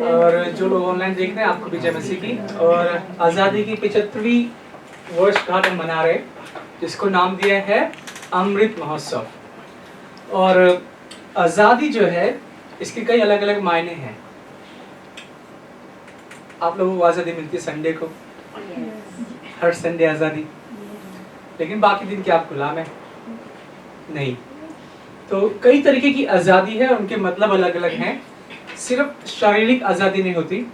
और जो लोग ऑनलाइन देख रहे हैं आपको भी जय मसीह की। और आज़ादी की 75वीं वर्षगांठ हम मना रहे, जिसको नाम दिया है अमृत महोत्सव। और आज़ादी जो है इसके कई अलग अलग मायने हैं। आप लोगों को आज़ादी मिलती है संडे को, हर संडे आज़ादी, लेकिन बाकी दिन क्या आप गुलाम है? नहीं। तो कई तरीके की आज़ादी है और उनके मतलब अलग अलग हैं। सिर्फ शारीरिक आज़ादी नहीं होती,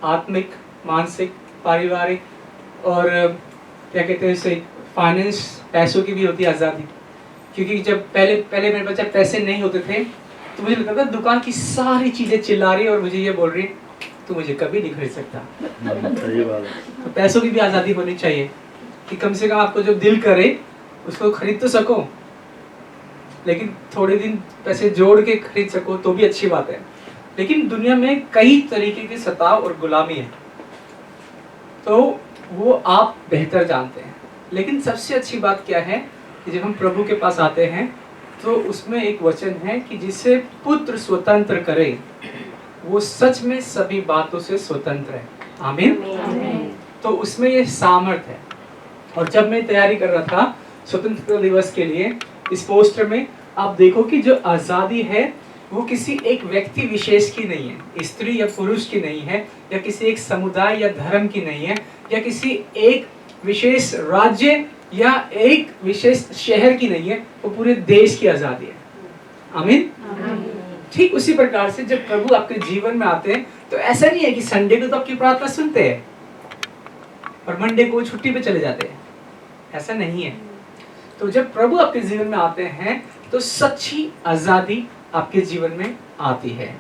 आत्मिक, मानसिक, पारिवारिक और क्या कहते हैं इसे, फाइनेंस, पैसों की भी होती है आज़ादी। क्योंकि जब पहले मेरे पास जब पैसे नहीं होते थे तो मुझे लगता था दुकान की सारी चीज़ें चिल्ला रही है और मुझे ये बोल रही है तू मुझे कभी नहीं खरीद सकता। सही बात है। तो पैसों की भी आज़ादी होनी चाहिए कि कम से कम आपको जो दिल करे उसको खरीद तो सको, लेकिन थोड़े दिन पैसे जोड़ के खरीद सको तो भी अच्छी बात है। लेकिन दुनिया में कई तरीके के सताव और गुलामी है, तो वो आप बेहतर जानते हैं। लेकिन सबसे अच्छी बात क्या है कि जब हम प्रभु के पास आते हैं तो उसमें एक वचन है कि जिसे पुत्र स्वतंत्र करे वो सच में सभी बातों से स्वतंत्र है। आमीन। तो उसमें ये सामर्थ्य है। और जब मैं तैयारी कर रहा था स्वतंत्रता दिवस के लिए, इस पोस्टर में आप देखो कि जो आज़ादी है वो किसी एक व्यक्ति विशेष की नहीं है, स्त्री या पुरुष की नहीं है, या किसी एक समुदाय या धर्म की नहीं है, या किसी एक विशेष राज्य या एक विशेष शहर की नहीं है, वो पूरे देश की आज़ादी है। आमीन। ठीक उसी प्रकार से जब प्रभु आपके जीवन में आते हैं तो ऐसा नहीं है कि संडे को तो आपकी प्रार्थना सुनते हैं और मंडे को छुट्टी पे चले जाते हैं, ऐसा नहीं है। तो जब प्रभु आपके जीवन में आते हैं तो सच्ची आज़ादी आपके जीवन में आती है।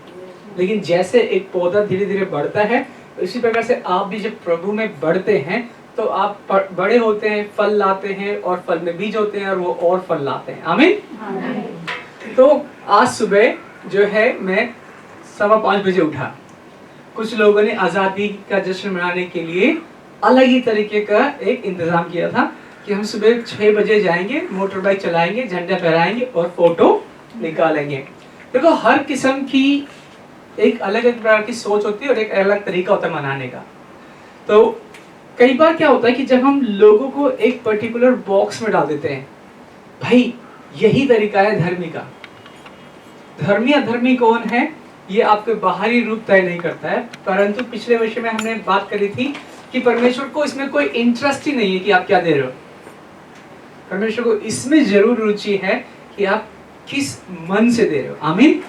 लेकिन जैसे एक पौधा धीरे धीरे बढ़ता है उसी प्रकार से आप भी जब प्रभु में बढ़ते हैं तो आप बड़े होते हैं, फल लाते हैं, और फल में बीज होते हैं और वो और फल लाते हैं। आमीन। तो आज सुबह जो है मैं 5:15 बजे उठा। कुछ लोगों ने आज़ादी का जश्न मनाने के लिए अलग ही तरीके का एक इंतजाम किया था कि हम सुबह 6 बजे जाएंगे, मोटर बाइक चलाएंगे, झंडा फहराएंगे और फोटो निकालेंगे। देखो हर किस्म की एक अलग अलग प्रकार की सोच होती है और एक अलग तरीका होता है मनाने का। तो कई बार क्या होता है कि जब हम लोगों को एक पर्टिकुलर बॉक्स में डाल देते हैं, भाई यही तरीका है धर्मी का। धर्मी अधर्मी कौन है ये आपके बाहरी रूप तय नहीं करता है, परंतु पिछले वर्ष में हमने बात करी थी कि परमेश्वर को इसमें कोई इंटरेस्ट ही नहीं है कि आप क्या दे रहे हो। परमेश्वर को इसमें जरूर रुचि है कि आप किस मन से दे रहे हो। आमीन।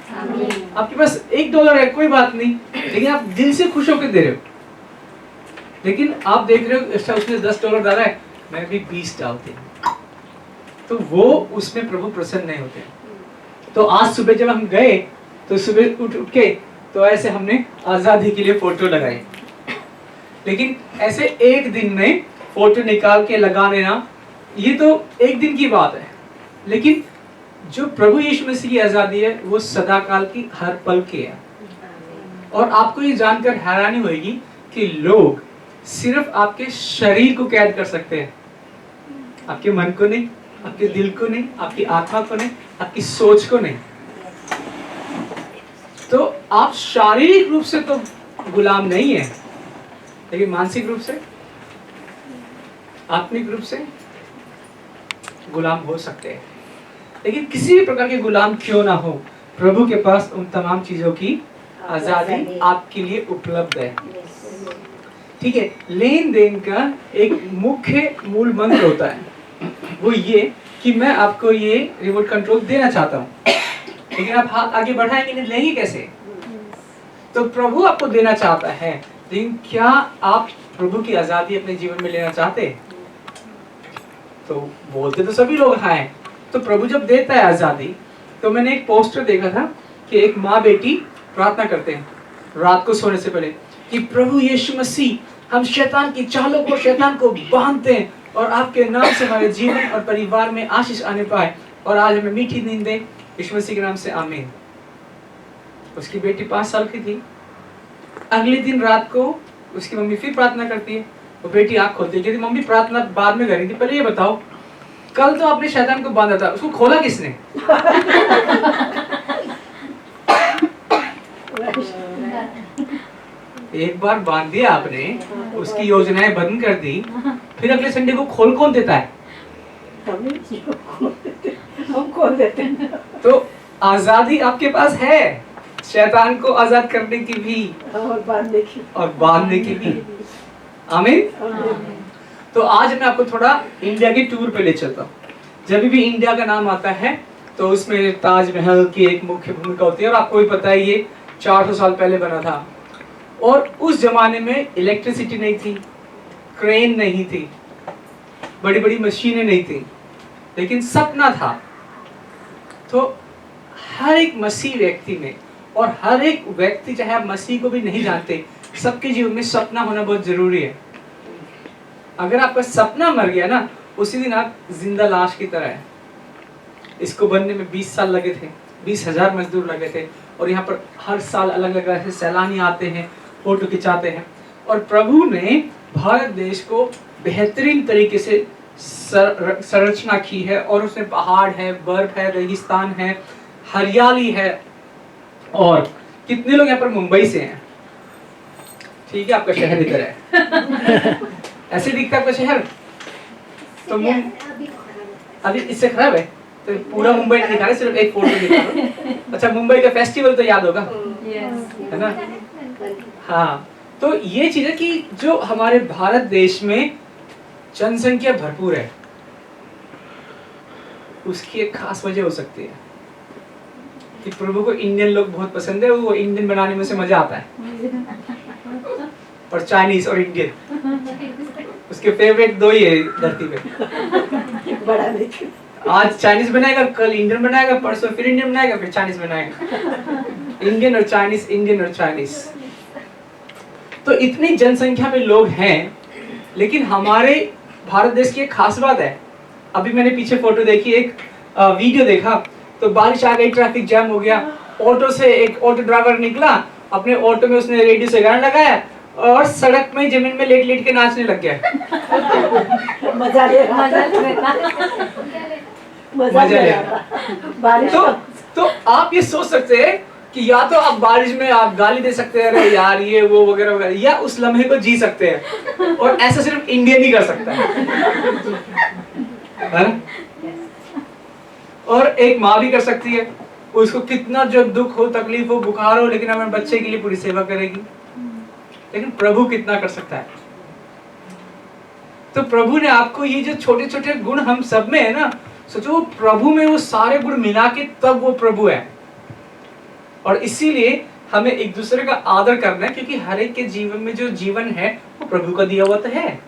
आपके पास $1 है, कोई बात नहीं, लेकिन आप दिल से खुश होकर दे रहे हो। लेकिन आप देख रहे हो अच्छा उसने $10 डाला है, मैं भी 20 डालती हूँ, तो वो उसमें प्रभु प्रसन्न नहीं होते। तो आज सुबह जब हम गए तो सुबह उठ के तो ऐसे हमने आज़ादी के लिए फोटो लगाई। लेकिन ऐसे एक दिन में फोटो निकाल के लगा लेना ये तो एक दिन की बात है, लेकिन जो प्रभु यीशु मसीह की आज़ादी है वो सदा काल की, हर पल की है। और आपको ये जानकर हैरानी होगी कि लोग सिर्फ आपके शरीर को कैद कर सकते हैं, आपके मन को नहीं, आपके दिल को नहीं, आपकी आत्मा को नहीं, आपकी सोच को नहीं। तो आप शारीरिक रूप से तो गुलाम नहीं है, लेकिन मानसिक रूप से, आत्मिक रूप से गुलाम हो सकते हैं। लेकिन किसी भी प्रकार के गुलाम क्यों ना हो, प्रभु के पास उन तमाम चीजों की आजादी आपके लिए उपलब्ध है। ठीक है। लेन देन का एक मुख्य मूल मंत्र होता है, वो ये कि मैं आपको ये रिमोट कंट्रोल देना चाहता हूँ, लेकिन आप हाथ आगे बढ़ाएंगे नहीं, लेंगे कैसे? तो प्रभु आपको देना चाहता है, लेकिन क्या आप प्रभु की आजादी अपने जीवन में लेना चाहते? तो बोलते तो सभी लोग हाँ हैं। तो प्रभु जब देता है आजादी, तो मैंने एक पोस्टर देखा था कि एक माँ बेटी प्रार्थना करते हैं रात को सोने से पहले कि प्रभु यीशु मसीह, हम शैतान की चालों को, शैतान को बांधते हैं और आपके नाम से हमारे जीवन और परिवार में आशीष आने पाए, और आज हमें मीठी नींद दे, यीशु मसीह के नाम से आमीन। उसकी बेटी 5 साल की थी। अगले दिन रात को उसकी मम्मी फिर प्रार्थना करती है, वो बेटी आँख खोलती है, कहती मम्मी प्रार्थना बाद में करी थी, पहले ये बताओ कल तो आपने शैतान को बांधा था, उसको खोला किसने? एक बार बांध दिया आपने, उसकी योजनाएं बंद कर दी, फिर अगले संडे को खोल कौन देता है? हम खोल देते हैं। तो आजादी आपके पास है, शैतान को आजाद करने की भी और बांधने की भी। आमीन। तो आज मैं आपको थोड़ा इंडिया के टूर पे ले चलता हूँ। जब भी इंडिया का नाम आता है तो उसमें ताजमहल की एक मुख्य भूमिका होती है, और आपको भी पता है ये 400 साल पहले बना था। और उस जमाने में इलेक्ट्रिसिटी नहीं थी, क्रेन नहीं थी, बड़ी बड़ी मशीनें नहीं थी, लेकिन सपना था। तो हर एक मसीह व्यक्ति में, और हर एक व्यक्ति चाहे आप मसीह को भी नहीं जानते, सबके जीवन में सपना होना बहुत जरूरी है। अगर आपका सपना मर गया ना, उसी दिन आप जिंदा लाश की तरह है। इसको बनने में 20 साल लगे थे, 20,000 मजदूर लगे थे, और यहाँ पर हर साल अलग अलग ऐसे सैलानी आते हैं, फोटो खिंचाते हैं। और प्रभु ने भारत देश को बेहतरीन तरीके से संरचना की है, और उसमें पहाड़ है, बर्फ है, रेगिस्तान है, हरियाली है। और कितने लोग यहाँ पर मुंबई से हैं? ठीक है, आपका शहर इधर है। ऐसे दिखता है आपका शहर? तो अभी इससे खराब है, तो पूरा मुंबई नहीं दिखा रहे, सिर्फ एक फोटो दिखा रहे। अच्छा, मुंबई का फेस्टिवल तो याद होगा, है ना? हाँ, तो ये चीज है कि जो हमारे भारत देश में जनसंख्या भरपूर है, उसकी एक खास वजह हो सकती है कि प्रभु को इंडियन लोग बहुत पसंद है। वो इंडियन बनाने में से मजा आता है। और चाइनीज और इंडियन उसके फेवरेट दो ही है धरती पे। बड़ा नहीं, आज चाइनीज बनाएगा, कल इंडियन बनाएगा, परसों फिर इंडियन बनाएगा, फिर चाइनीज बनाएगा। इंडियन और चाइनीज, इंडियन और चाइनीज। तो इतनी जनसंख्या में लोग हैं, लेकिन हमारे भारत देश की एक खास बात है। अभी मैंने पीछे फोटो देखी, एक वीडियो देखा, तो बारिश आ गई, ट्रैफिक जाम हो गया, ऑटो से एक ऑटो ड्राइवर निकला, अपने ऑटो में उसने रेडियो से गाना लगाया और सड़क में जमीन में लेट लेट के नाचने लग गया। मजा ले बारिश। तो आप ये सोच सकते हैं कि या तो आप बारिश में आप गाली दे सकते हैं, अरे यार ये वो वगैरह वगैरह, या उस लम्हे को जी सकते हैं। और ऐसा सिर्फ इंडियन ही कर सकता है ना? और एक माँ भी कर सकती है, उसको कितना जो दुख हो, तकलीफ हो, बुखार हो, लेकिन अपने बच्चे के लिए पूरी सेवा करेगी। लेकिन प्रभु कितना कर सकता है? तो प्रभु ने आपको ये जो छोटे छोटे गुण हम सब में है ना, सोचो प्रभु में वो सारे गुण मिला के तब वो प्रभु है। और इसीलिए हमें एक दूसरे का आदर करना है, क्योंकि हर एक के जीवन में जो जीवन है वो प्रभु का दिया हुआ तो है।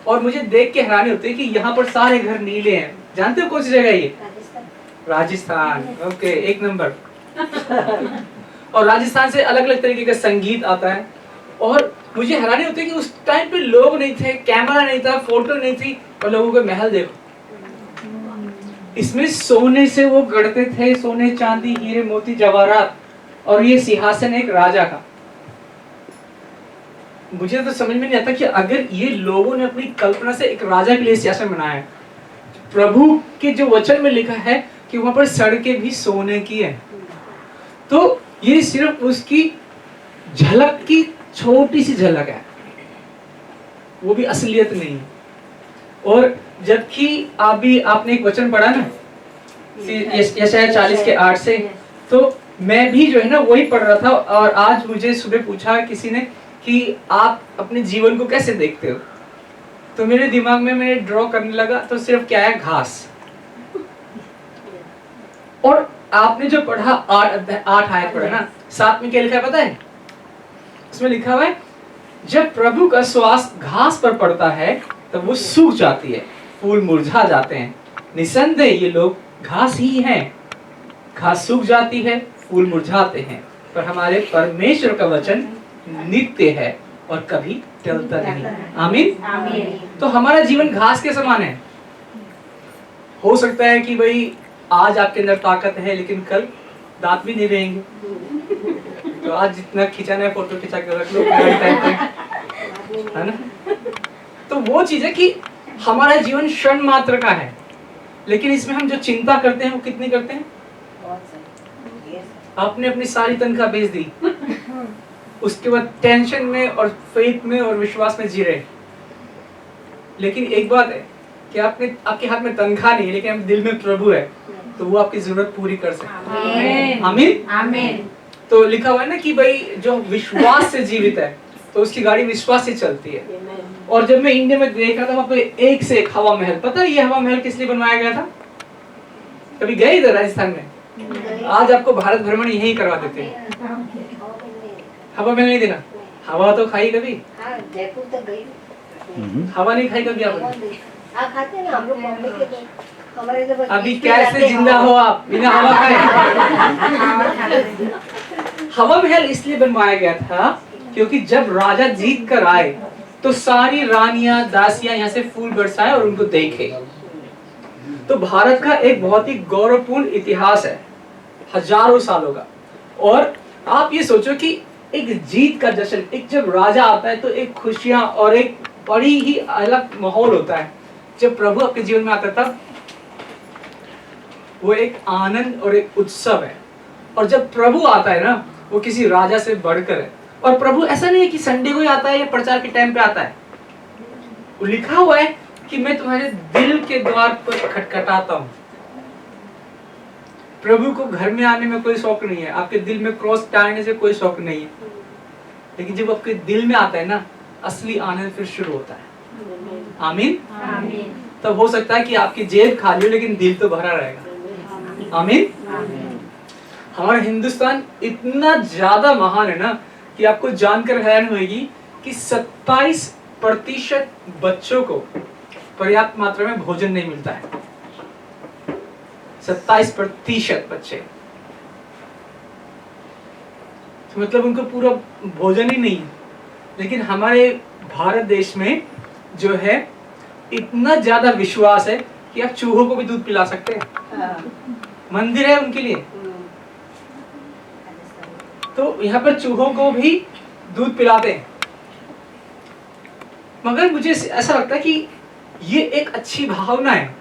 और मुझे देख के हैरानी होती है कि यहाँ पर सारे घर नीले हैं। जानते हो कौन सी जगह है ये? राजस्थान। ओके, एक नंबर। और राजस्थान से अलग अलग तरीके का संगीत आता है। और मुझे हैरानी होती है कि उस टाइम पे लोग नहीं थे, कैमरा नहीं था, फोटो नहीं थी, और लोगों के महल देखो, इसमें सोने से वो गढ़ते थे, सोने चांदी हीरे मोती जवाहरात, और ये सिंहासन एक राजा का। मुझे तो समझ में नहीं आता कि अगर ये लोगों ने अपनी कल्पना से एक राजा के लिए सिंहासन बनाया है, प्रभु के जो वचन में लिखा है कि वहां पर सड़कें भी सोने की है, तो ये सिर्फ उसकी झलक की छोटी सी झलक है, वो भी असलियत नहीं है। और जबकि आपने एक वचन पढ़ा ना, यशायाह 40 के 8 से, तो मैं भी जो है ना वही पढ़ रहा था। और आज मुझे सुबह पूछा किसी ने कि आप अपने जीवन को कैसे देखते हो, तो मेरे दिमाग में मैंने ड्रॉ करने लगा, तो सिर्फ क्या है, घास। और आपने जो पढ़ा 8 आयत पढ़ा ना, 7 में क्या लिखा है पता है? इसमें लिखा हुआ है, जब प्रभु का श्वास घास पर पड़ता है तब वो सूख जाती है, फूल मुरझा जाते हैं। निसंदेह ये लोग घास ही हैं, घास सूख जाती है, फूल मुरझाते हैं, पर हमारे परमेश्वर का वचन नित्य है और कभी टलता नहीं। आमीन। आमीन। तो हमारा जीवन घास के समान है। हो सकता है कि भाई आज आपके अंदर ताकत है, लेकिन कल दांत भी नहीं रहेंगे, तो आज जितना खिंचाना है फोटो खिंचा के रख लो, है ना? तो वो चीज है कि हमारा जीवन क्षण मात्र का है, लेकिन इसमें हम जो चिंता करते हैं वो कितनी करते हैं? आपने अपनी सारी तनख्वाह बेच दी, उसके बाद टेंशन में और फेथ में और विश्वास में जी रहे हैं। लेकिन एक बात है कि आपके हाथ में तनख्वाह नहीं है, लेकिन आपके दिल में प्रभु है, तो वो आपकी जरूरत पूरी कर सकता है। आमीन आमीन। तो लिखा हुआ है ना कि भाई जो विश्वास से जीवित है तो उसकी गाड़ी विश्वास से चलती है। और जब मैं इंडिया में देखा था वहाँ पे एक से एक हवा महल, पता है ये हवा महल किस लिए बनवाया गया था? कभी गए इधर राजस्थान में? आज आपको भारत भ्रमण यही करवा देते हैं। हवा महल नहीं देना, हवा तो खाई कभी? जयपुर तो गई, हवा नहीं खाई कभी आपने? खाते हैं ना हम लोग बॉम्बे के तो हमारे तो अभी कैसे जिंदा हो आप बिना हवा खाए? हवा महल इसलिए बनवाया गया था क्योंकि जब राजा जीत कर आए तो सारी रानियां दासियां यहाँ से फूल बरसाए और उनको देखे। तो भारत का एक बहुत ही गौरवपूर्ण इतिहास है हजारों सालों का। और आप ये सोचो कि एक जीत का जश्न, एक जब राजा आता है तो एक खुशियां और एक बड़ी ही अलग माहौल होता है। जब प्रभु आपके जीवन में आता है तब वो एक आनंद और एक उत्सव है। और जब प्रभु आता है ना वो किसी राजा से बढ़कर है। और प्रभु ऐसा नहीं है कि संडे को ही आता है या प्रचार के टाइम पे आता है। वो लिखा हुआ है कि मैं तुम्हारे दिल के द्वार पर खटखटाता हूँ। प्रभु को घर में आने में कोई शौक नहीं है, आपके दिल में क्रॉस टांगने से कोई शौक नहीं है, लेकिन जब आपके दिल में आता है ना असली आनंद फिर शुरू होता है। आमीन आमीन। तब हो सकता है कि आपकी जेब खाली हो लेकिन दिल तो भरा रहेगा। आमीन। हमारा हिंदुस्तान इतना ज्यादा महान है ना कि आपको जानकर हैरान होगी कि 27% बच्चों को पर्याप्त मात्रा में भोजन नहीं मिलता है। 27% बच्चे, तो मतलब उनको पूरा भोजन ही नहीं। लेकिन हमारे भारत देश में जो है इतना ज्यादा विश्वास है कि आप चूहों को भी दूध पिला सकते हैं। मंदिर है उनके लिए, तो यहाँ पर चूहों को भी दूध पिलाते हैं। मगर मुझे ऐसा लगता है कि ये एक अच्छी भावना है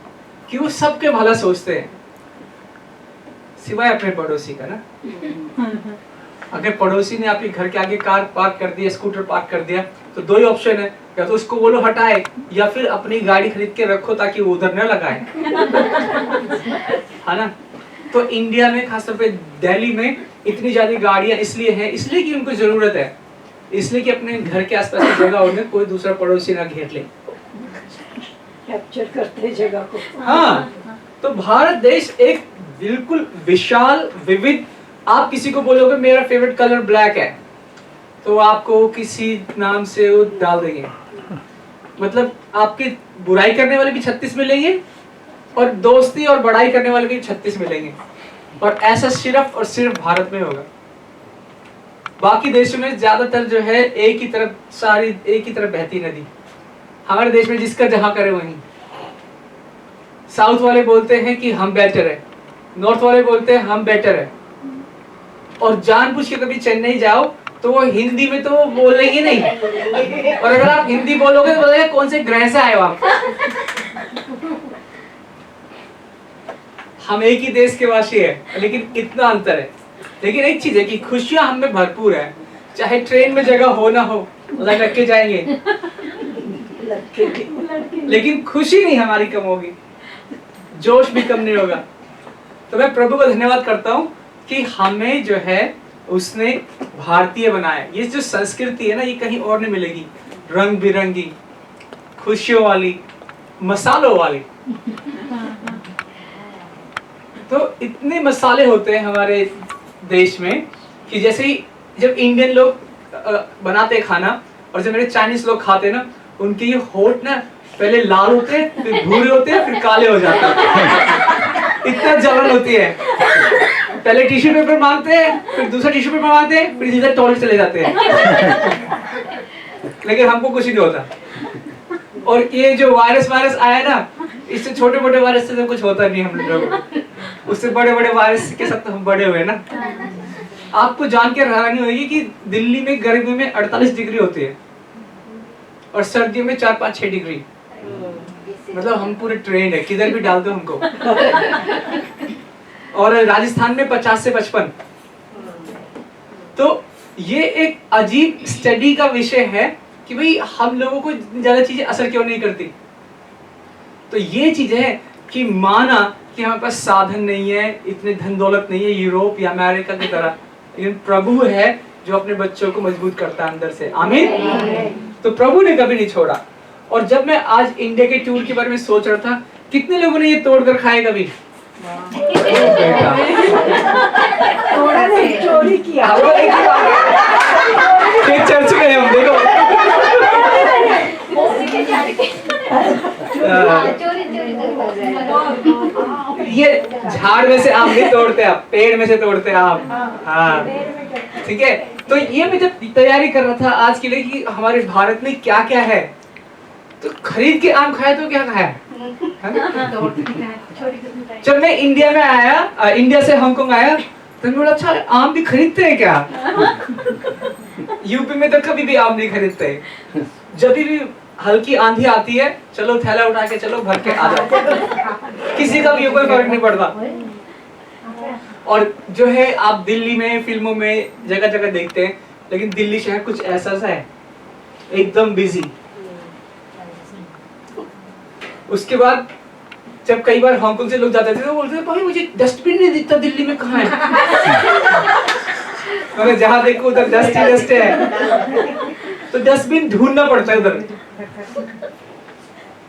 कि वो सबके भला सोचते हैं सिवाय अपने पड़ोसी का ना। अगर पड़ोसी ने आपके घर के आगे कार पार्क कर दिया, स्कूटर पार्क कर दिया, तो दो ही ऑप्शन है, या तो उसको बोलो हटाए या फिर अपनी गाड़ी खरीद के रखो ताकि वो उधर न लगाए। है ना? तो इंडिया में खासतौर पे दिल्ली में इतनी ज्यादा गाड़ियां इसलिए हैं, इसलिए कि उनको जरूरत है, इसलिए कि अपने घर के आसपास की जगह उन्हें कोई दूसरा पड़ोसी ना घेर ले, कैप्चर करते हैं जगह को। हाँ, तो भारत देश एक बिल्कुल विशाल विविध। आप किसी को बोलोगे मेरा फेवरेट कलर ब्लैक है तो आपको किसी नाम से वो डाल देंगे। मतलब आपके बुराई करने वाले भी 36 मिलेंगे और दोस्ती और बड़ाई करने वाले भी 36 मिलेंगे। और ऐसा सिर्फ और सिर्फ भारत में होगा। बाकी देशों में ज्यादातर जो है एक ही तरफ बहती नदी। हमारे देश में जिसका जहां करे वहीं। साउथ वाले बोलते हैं कि हम बेटर है, नॉर्थ वाले बोलते हैं हम बेटर है, और जानबूझ के कभी चेन्नई जाओ तो वो हिंदी में तो वो बोलेंगे नहीं, और अगर आप हिंदी बोलोगे तो बोलेंगे कौन से ग्रह से आए हो आप। हम एक ही देश के वासी है लेकिन इतना अंतर है। लेकिन एक चीज है कि खुशियां हम में भरपूर है, चाहे ट्रेन में जगह हो ना हो लग के जाएंगे, लेकिन खुशी नहीं हमारी कम होगी, जोश भी कम नहीं होगा। तो मैं प्रभु को धन्यवाद करता हूँ कि हमें जो है उसने भारतीय बनाया। ये जो संस्कृति है ना ये कहीं और नहीं मिलेगी, रंग बिरंगी, खुशियों वाली, मसालों वाली। तो इतने मसाले होते हैं हमारे देश में कि जैसे ही जब इंडियन लोग बनाते हैं खाना और जब मेरे चाइनीज लोग खाते हैं ना, उनके ये होठ ना पहले लाल होते हैं, फिर भूरे होते हैं, फिर काले हो जाते हैं। इतना जलन होती है। पहले टिश्यू पेपर मांगते हैं, फिर दूसरा टिश्यू पेपर मांगते हैं, फिर सीधे टॉयलेट चले जाते हैं। लेकिन हमको कुछ नहीं होता। और ये जो वायरस आया ना, इससे छोटे मोटे वायरस से तो कुछ होता नहीं हम लोगों को, उससे बड़े बड़े वायरस के साथ तो हम बड़े हुए ना। आपको जान के हैरानी होगी कि दिल्ली में गर्मी में 48 डिग्री होती है और सर्दियों में 4-5-6 डिग्री। मतलब हम पूरे ट्रेंड है, किधर भी डाल दो हमको। और राजस्थान में 50 से 55। तो ये एक अजीब स्टडी का विषय है कि भाई हम लोगों को ज्यादा चीजें असर क्यों नहीं करती। तो ये चीज है कि माना कि हमारे पास साधन नहीं है, इतने धन दौलत नहीं है यूरोप या अमेरिका की तरह, लेकिन प्रभु है जो अपने बच्चों को मजबूत करता है अंदर से। आमीन। तो प्रभु ने कभी नहीं छोड़ा। और जब मैं आज इंडिया के टूर के बारे में सोच रहा था, कितने लोगों ने ये तोड़कर खाए कभी? थोड़ा नहीं, चोरी किया। फिर चर्च गए हम, देखो चोरी ये झाड़ में से आम नहीं तोड़ते आप, पेड़ में से तोड़ते आम। हाँ ठीक है। तो ये मैं जब तैयारी कर रहा था आज के लिए कि हमारे भारत में क्या क्या है, तो खरीद के आम खाया तो क्या खाया? जब मैं इंडिया में आया, इंडिया से हांगकांग आया, तो मैं बोला अच्छा आम भी खरीदते हैं क्या? यूपी में तो कभी भी आम नहीं खरीदते। जब भी हल्की आंधी आती है, चलो थैला उठा के चलो भर के आ जाओ, किसी का भी कोई फर्क नहीं पड़ता। और जो है आप दिल्ली में फिल्मों में जगह जगह देखते हैं, लेकिन दिल्ली शहर कुछ ऐसा सा है, एकदम बिजी। उसके बाद जब कई बार हांगकांग से लोग जाते थे तो बोलते थे भाई मुझे डस्टबिन नहीं दिखता दिल्ली में, कहाँ है? मगर जहाँ देखो उधर डस्ट ही डस्ट है, तो डस्टबिन ढूंढना पड़ता है उधर।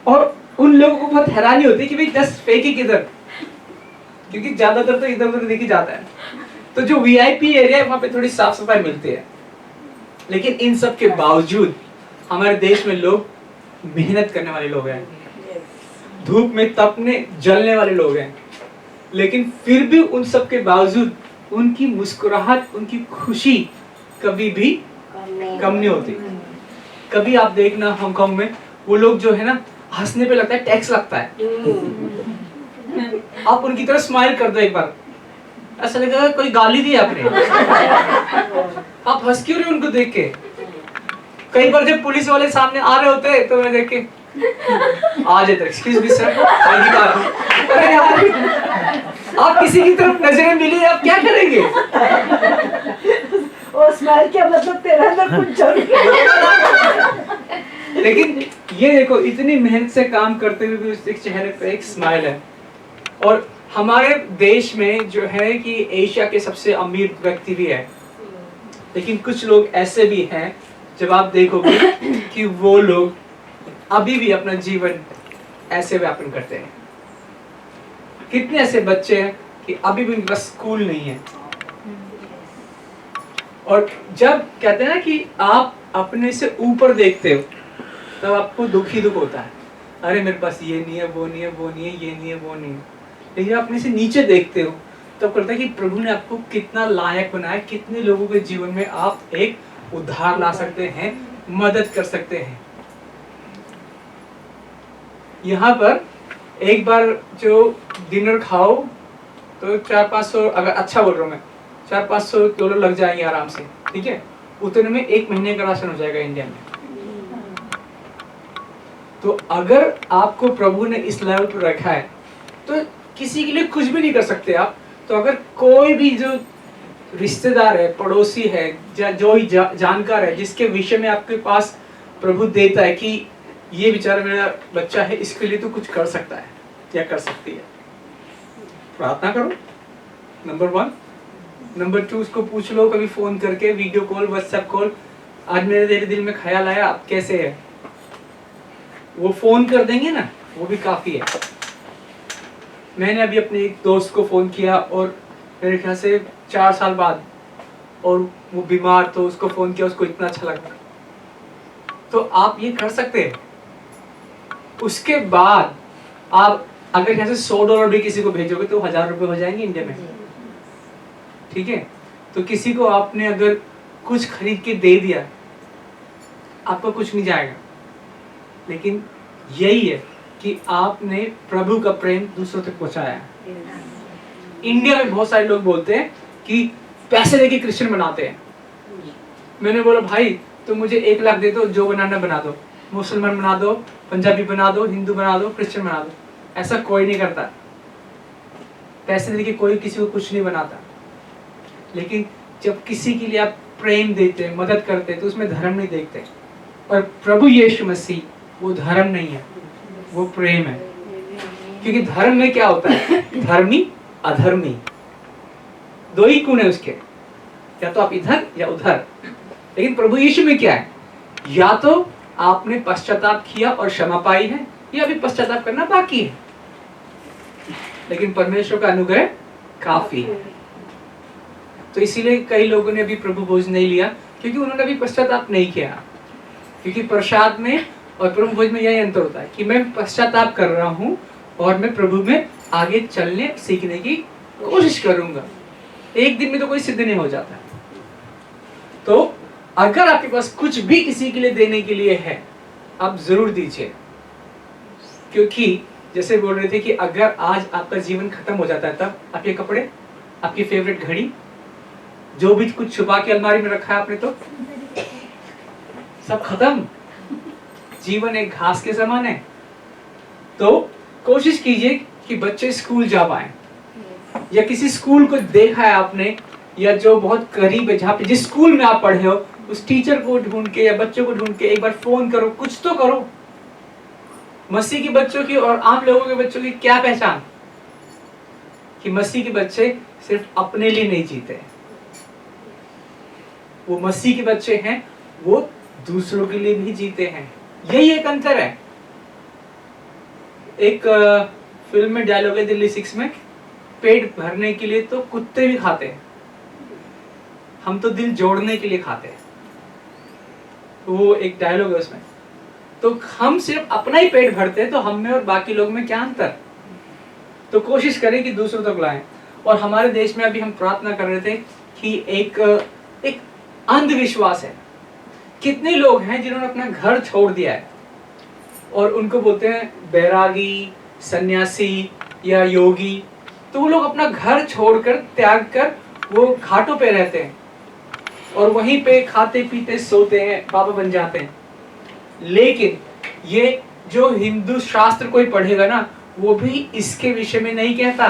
और उन लोगों को बहुत हैरानी होती है कि भाई डस्ट फेंकी किधर, क्योंकि ज्यादातर तो इधर उधर दिख जाता है। तो जो वीआईपी एरिया है वहां पे थोड़ी साफ सफाई मिलती है, लेकिन इन सब के बावजूद हमारे देश में लोग मेहनत करने वाले लोग हैं, धूप में तपने जलने वाले लोग हैं, लेकिन फिर भी उन सब के बावजूद उनकी मुस्कुराहट, उनकी खुशी कभी भी कम नहीं होती। कभी आप देखना हांगकांग में वो लोग जो है ना, हंसने पे लगता है टैक्स लगता है। आप उनकी तरफ स्माइल कर दो एक बार, ऐसा लगेगा कोई गाली दी आपने। आप हंस क्यों रहे उनको देख के? कई बार जब पुलिस वाले सामने आ रहे होते हैं तो मैं देख के आ जाता, excuse me sir, ID card. अरे यार, आप किसी की तरफ नजरें मिली, आप क्या करेंगे? वो स्माइल क्या मतलब, तेरा अंदर कुछ चल गया। लेकिन ये देखो, इतनी मेहनत से काम करते हुए भी उसके चेहरे पे एक स्माइल है। और हमारे देश में जो है कि एशिया के सबसे अमीर व्यक्ति भी है, लेकिन कुछ लोग ऐसे भी हैं जब आप देखोगे कि वो लोग अभी भी अपना जीवन ऐसे व्यापन करते हैं। कितने ऐसे बच्चे हैं कि अभी भी उनके पास स्कूल नहीं है। और जब कहते हैं ना कि आप अपने से ऊपर देखते हो तब आपको दुख ही दुख होता है, अरे मेरे पास ये नहीं है, वो नहीं है, वो नहीं है, ये नहीं है, वो नहीं है। लेकिन आप अपने से नीचे देखते हो तब लगता है कि प्रभु ने आपको कितना लायक बनाया, कितने लोगों के जीवन में आप एक उद्धार ला सकते हैं, मदद कर सकते हैं। यहाँ पर एक बार जो डिनर खाओ तो 400-500, अगर अच्छा बोल रहा हूँ मैं, 400-500 डॉलर लग जाएंगे आराम से, ठीक है? उतने में 1 महीने का राशन हो जाएगा इंडिया में। तो अगर आपको प्रभु ने इस लेवल पर रखा है तो किसी के लिए कुछ भी नहीं कर सकते आप। तो अगर कोई भी जो रिश्तेदार है, पड़ोसी है, जो ही जानकार है, जिसके विषय में आपके पास प्रभु देता है कि ये बेचारा मेरा बच्चा है, इसके लिए तो कुछ कर सकता है या कर सकती है, प्रार्थना करो, नंबर 1। नंबर 2, उसको पूछ लो कभी फोन करके, वीडियो कॉल, व्हाट्सएप कॉल, आज मेरे दिल में ख्याल आया, आप कैसे है? वो फोन कर देंगे ना, वो भी काफी है। मैंने अभी अपने एक दोस्त को फोन किया और मेरे ख्याल से 4 साल बाद, और वो बीमार, तो उसको फोन किया, उसको इतना अच्छा लगा। तो आप ये कर सकते हैं। उसके बाद आप अगर यहाँ से $100 भी किसी को भेजोगे तो 1000 रुपए हो जाएंगे इंडिया में, ठीक है? तो किसी को आपने अगर कुछ खरीद के दे दिया, आपका कुछ नहीं जाएगा, लेकिन यही है कि आपने प्रभु का प्रेम दूसरों तक पहुंचाया। इंडिया में बहुत सारे लोग बोलते हैं कि पैसे लेके क्रिश्चियन बनाते हैं। मैंने बोला भाई तो मुझे 1 लाख दे दो, जो बनाना बना दो, मुसलमान बना दो, पंजाबी बना दो, हिंदू बना दो, क्रिश्चियन बना दो। ऐसा कोई नहीं करता, पैसे लेके कोई किसी को कुछ नहीं बनाता। लेकिन जब किसी के लिए आप प्रेम देते हैं, मदद करते हैं, तो उसमें धर्म नहीं देखते। और प्रभु यीशु मसीह वो धर्म नहीं है, वो प्रेम है। क्योंकि धर्म में क्या होता है, धर्मी अधर्मी, दो ही गुण है उसके, या तो आप इधर या उधर। लेकिन प्रभु यीशु में क्या है, या तो आपने पश्चाताप किया और क्षमा पाई है, या अभी पश्चाताप करना बाकी है। लेकिन परमेश्वर का अनुग्रह काफी है। तो इसीलिए कई लोगों ने अभी प्रभु भोज नहीं लिया, क्योंकि उन्होंने अभी पश्चाताप नहीं किया। क्योंकि प्रसाद में और प्रभु भोज में यही अंतर होता है कि मैं पश्चाताप कर रहा हूँ और मैं प्रभु में आगे चलने सीखने की कोशिश करूंगा। एक दिन में तो कोई सिद्ध नहीं हो जाता। तो अगर आपके पास कुछ भी किसी के लिए देने के लिए है, आप जरूर दीजिए। क्योंकि जैसे बोल रहे थे कि अगर आज आपका जीवन खत्म हो जाता है, तब आपके कपड़े, आपकी फेवरेट घड़ी, जो भी कुछ छुपा के अलमारी में रखा है आपने, तो सब खत्म। जीवन एक घास के समान है। तो कोशिश कीजिए कि बच्चे स्कूल जा पाए, या किसी स्कूल को देखा है आपने, या जो बहुत करीब है, जहाँ पे जिस स्कूल में आप पढ़े हो, उस टीचर को ढूंढ के या बच्चों को ढूंढ के एक बार फोन करो, कुछ तो करो। मसीह के बच्चों की और आम लोगों के बच्चों की क्या पहचान, कि मसीह के बच्चे सिर्फ अपने लिए नहीं जीते, वो मसीह के बच्चे हैं, वो दूसरों के लिए भी जीते हैं। यही एक अंतर है। एक फिल्म में डायलॉग है दिल्ली 6 में, पेट भरने के लिए तो कुत्ते भी खाते हैं, हम तो दिल जोड़ने के लिए खाते हैं। वो एक डायलॉग है उसमें। तो हम सिर्फ अपना ही पेट भरते हैं, तो हम में और बाकी लोग में क्या अंतर। तो कोशिश करें कि दूसरों तक लाएं। और हमारे देश में अभी हम प्रार्थना कर रहे थे कि एक अंधविश्वास है। कितने लोग हैं जिन्होंने अपना घर छोड़ दिया है, और उनको बोलते हैं बैरागी, सन्यासी या योगी। तो वो लोग अपना घर छोड़कर, त्याग कर वो घाटों पे रहते हैं, और वहीं पे खाते पीते सोते हैं, बाबा बन जाते हैं। लेकिन ये जो हिंदू शास्त्र कोई पढ़ेगा ना, वो भी इसके विषय में नहीं कहता।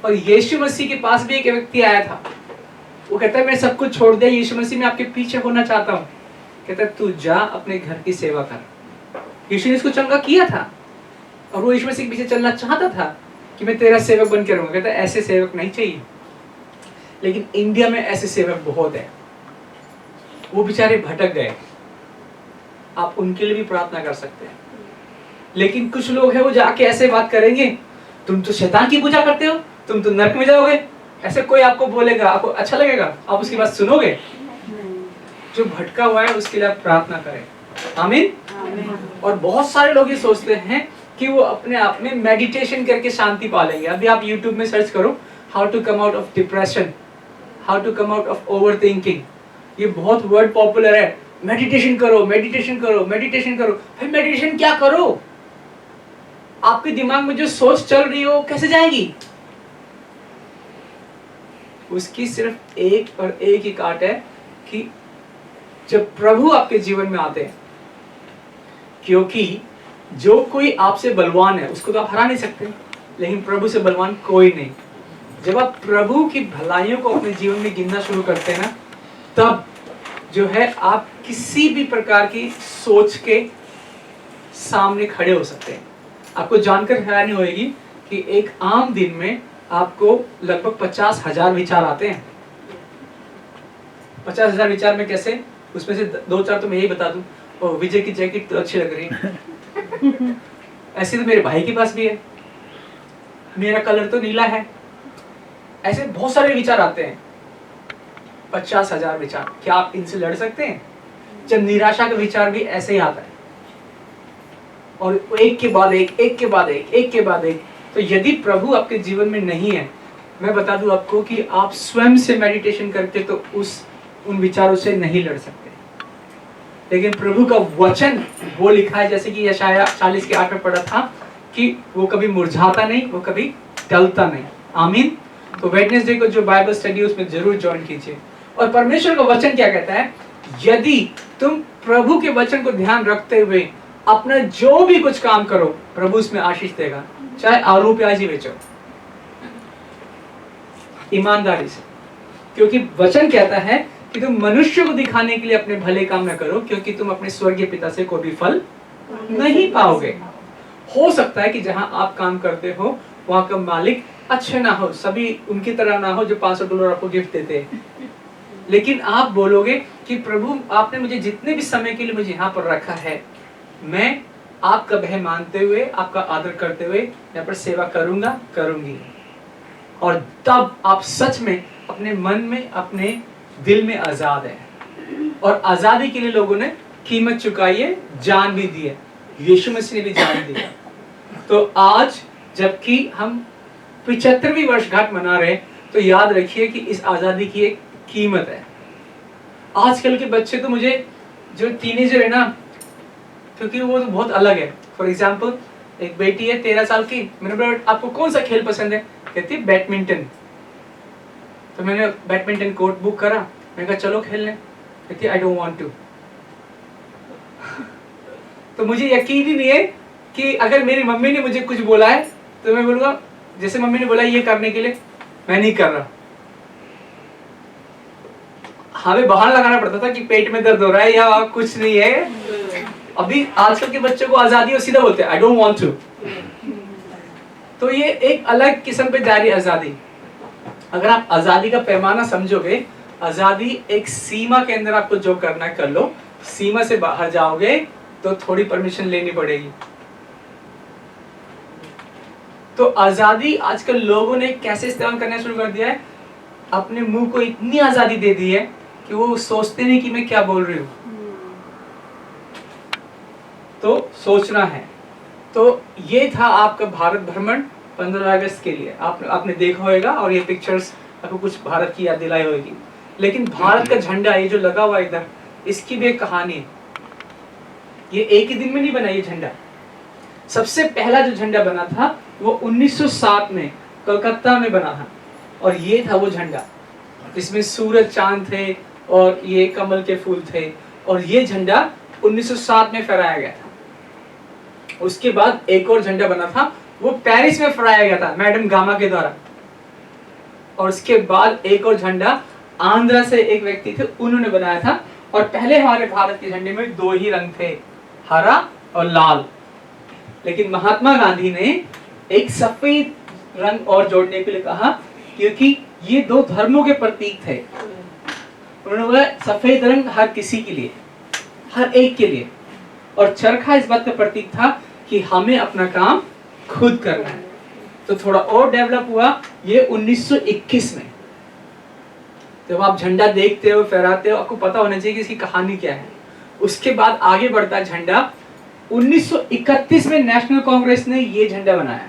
और यीशु मसीह के पास भी एक व्यक्ति आया था, वो कहता है मैं सब कुछ छोड़ दिया यीशु मसीह, मैं आपके पीछे होना चाहता हूँ। कहता है तू जा अपने घर की सेवा कर। यीशु ने इसको चंगा किया था, और वो यीशु मसीह के पीछे चलना चाहता था कि मैं तेरा सेवक बन के रहूंगा। कहता है ऐसे सेवक नहीं चाहिए। लेकिन इंडिया में ऐसे सेवक बहुत है, वो बेचारे भटक गए। आप उनके लिए भी प्रार्थना कर सकते हैं। लेकिन कुछ लोग हैं, वो जाके ऐसे बात करेंगे, तुम तो शैतान की पूजा करते हो, तुम तो नरक में जाओगे। ऐसे कोई आपको बोलेगा, आपको अच्छा लगेगा? आप उसकी बात सुनोगे? जो भटका हुआ है उसके लिए आप प्रार्थना करें। आमीन। और बहुत सारे लोग ये सोचते हैं कि वो अपने आप में मेडिटेशन करके शांति पा लेंगे। अभी आप YouTube में सर्च करो, how to come out of depression, how to come out of overthinking. ये बहुत वर्ड पॉपुलर है। मेडिटेशन करो, मेडिटेशन करो, मेडिटेशन करो। भाई मेडिटेशन क्या करो? आपके दिमाग में जो सोच चल रही हो कैसे जाएगी? उसकी सिर्फ एक और एक ही काट है कि जब प्रभु आपके जीवन में आते हैं, क्योंकि जो कोई आपसे बलवान है उसको तो आप हरा नहीं सकते, लेकिन प्रभु से बलवान कोई नहीं। जब आप प्रभु की भलाइयों को अपने जीवन में गिनना शुरू करते हैं ना, तब जो है आप किसी भी प्रकार की सोच के सामने खड़े हो सकते हैं। आपको जानकर हैरानी होगी कि एक आम दिन में आपको लगभग 50,000 विचार आते हैं। 50,000 विचार में कैसे? उसमें से 2-4 तो मैं यही बता दूं, और विजय की जैकेट तो अच्छी लग रही है। ऐसे तो मेरे भाई के पास भी है, मेरा कलर तो नीला है। ऐसे बहुत सारे विचार आते हैं। 50,000 विचार, क्या आप इनसे लड़ सकते हैं? जब निराशा का विचार भी ऐसे ही आता है, और एक के बाद एक, एक के बाद एक, एक के बाद एक। तो यदि प्रभु आपके जीवन में नहीं है, मैं बता दूं आपको कि आप स्वयं से मेडिटेशन करके तो उन विचारों से नहीं लड़ सकते। लेकिन प्रभु का वचन वो लिखा है, जैसे कि यशाया 40:8 में पढ़ा था, कि वो कभी मुरझाता नहीं, वो कभी टलता नहीं। आमीन। तो वेडनेसडे को जो बाइबल स्टडी है उसमें जरूर ज्वाइन कीजिए। और परमेश्वर का वचन क्या कहता है? यदि तुम प्रभु के वचन को ध्यान रखते हुए अपना जो भी कुछ काम करो, प्रभु उसमें आशीष देगा। चाहे आलू प्याज ही बेचो, ईमानदारी से, क्योंकि वचन कहता है कि तुम मनुष्य को दिखाने के लिए अपने भले काम न करो, क्योंकि तुम अपने स्वर्गीय पिता से कोई भी फल नहीं पाओगे। हो सकता है कि जहां आप काम करते हो वहां का मालिक अच्छे ना हो, सभी उनकी तरह ना हो जो $500 आपको गिफ्ट देते हैं, लेकिन आप बोलोगे कि प्रभु आपने मुझे जितने भी समय के लिए मुझे यहाँ पर रखा है, मैं आपका भय मानते हुए, आपका आदर करते हुए यहाँ पर सेवा करूंगा, करूंगी। और तब आप सच में अपने मन में, अपने दिल में आजाद है। और आजादी के लिए लोगों ने कीमत चुकाई है, जान भी दी है, यीशु मसीह ने भी जान दी है। तो आज जबकि हम 75वीं वर्षगांठ मना रहे, तो याद रखिए कि इस आजादी की एक कीमत है। आजकल के बच्चे तो मुझे, जो टीनेजर है ना, क्योंकि वो तो बहुत अलग है। फॉर एग्जाम्पल एक बेटी है 13 साल की, मैंने बोला आपको कौन सा खेल पसंद है, कहती है बैडमिंटन। तो मैंने बैडमिंटन कोर्ट बुक करा, मैंने कहा चलो खेलने, कहती आई डोंट वांट टू। तो मुझे यकीन ही नहीं है कि अगर मेरी मम्मी ने मुझे कुछ बोला है तो मैं बोलूंगा, जैसे मम्मी ने बोला ये करने के लिए, मैं नहीं कर रहा। हमें बहाना लगाना पड़ता था कि पेट में दर्द हो रहा है या कुछ नहीं है। अभी आजकल के बच्चों को आजादी और सीधा बोलते हैं आई डोंट वांट टू। तो ये एक अलग किस्म पे जा रही आजादी। अगर आप आजादी का पैमाना समझोगे, आजादी एक सीमा के अंदर आपको जो करना है कर लो, सीमा से बाहर जाओगे तो थोड़ी परमिशन लेनी पड़ेगी। तो आजादी आजकल लोगों ने कैसे इस्तेमाल करना शुरू कर दिया है, अपने मुंह को इतनी आजादी दे दी है कि वो सोचते नहीं कि मैं क्या बोल रही हूं। तो सोचना है। तो ये था आपका भारत भ्रमण 15 अगस्त के लिए। आपने देखा होगा और ये पिक्चर्स आपको कुछ भारत की याद दिलाई होगी। लेकिन भारत का झंडा ये जो लगा हुआ इधर, इसकी भी एक कहानी है। ये एक ही दिन में नहीं बना ये झंडा। सबसे पहला जो झंडा बना था वो 1907 में कलकत्ता में बना था, और ये था वो झंडा जिसमें सूरज चांद थे और ये कमल के फूल थे, और ये झंडा 1907 में फहराया गया था। उसके बाद एक और झंडा बना था, वो पेरिस में फहराया गया था मैडम गामा के द्वारा। और उसके बाद एक और झंडा आंध्रा से एक व्यक्ति थे, उन्होंने बनाया था। और पहले हमारे भारत के झंडे में 2 ही रंग थे, हरा और लाल। लेकिन महात्मा गांधी ने एक सफेद रंग और जोड़ने के लिए कहा, क्योंकि ये 2 धर्मों के प्रतीक थे। उन्होंने बोला सफेद रंग हर किसी के लिए, हर एक के लिए, और चरखा इस बात का प्रतीक था कि हमें अपना काम खुद करना है। तो थोड़ा और डेवलप हुआ ये 1921 में। जब आप झंडा देखते हो, फहराते हो, आपको पता होना चाहिए कि इसकी कहानी क्या है। उसके बाद आगे बढ़ता है झंडा। 1931 में नेशनल कांग्रेस ने ये झंडा बनाया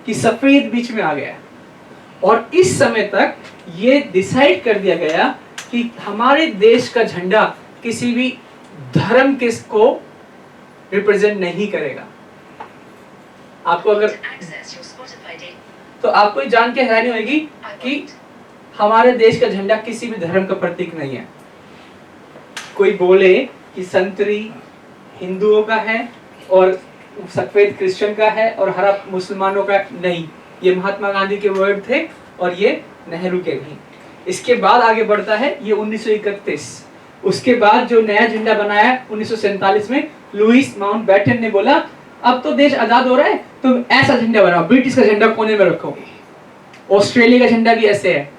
कि सफेद बीच में आ गया, और इस समय तक ये डिसाइड कर दिया गया कि हमारे देश का झंडा किसी भी धर्म को रिप्रेजेंट नहीं करेगा। आपको अगर तो आपको जान के हैरानी होगी कि हमारे देश का झंडा किसी भी धर्म का प्रतीक नहीं है। कोई बोले कि संतरी हिंदुओं का है और सफेद क्रिश्चियन का है और हरा मुसलमानों का, नहीं, ये महात्मा गांधी के वर्ड थे और ये नेहरू के नहीं। इसके बाद आगे बढ़ता है ये 1931। उसके बाद जो नया झंडा बनाया 1947 में, लुईस माउंटबेटन ने बोला अब तो देश आजाद हो रहा है, तुम ऐसा झंडा बनाओ, ब्रिटिश का झंडा कोने में रखो। ऑस्ट्रेलिया का झंडा भी ऐसे है,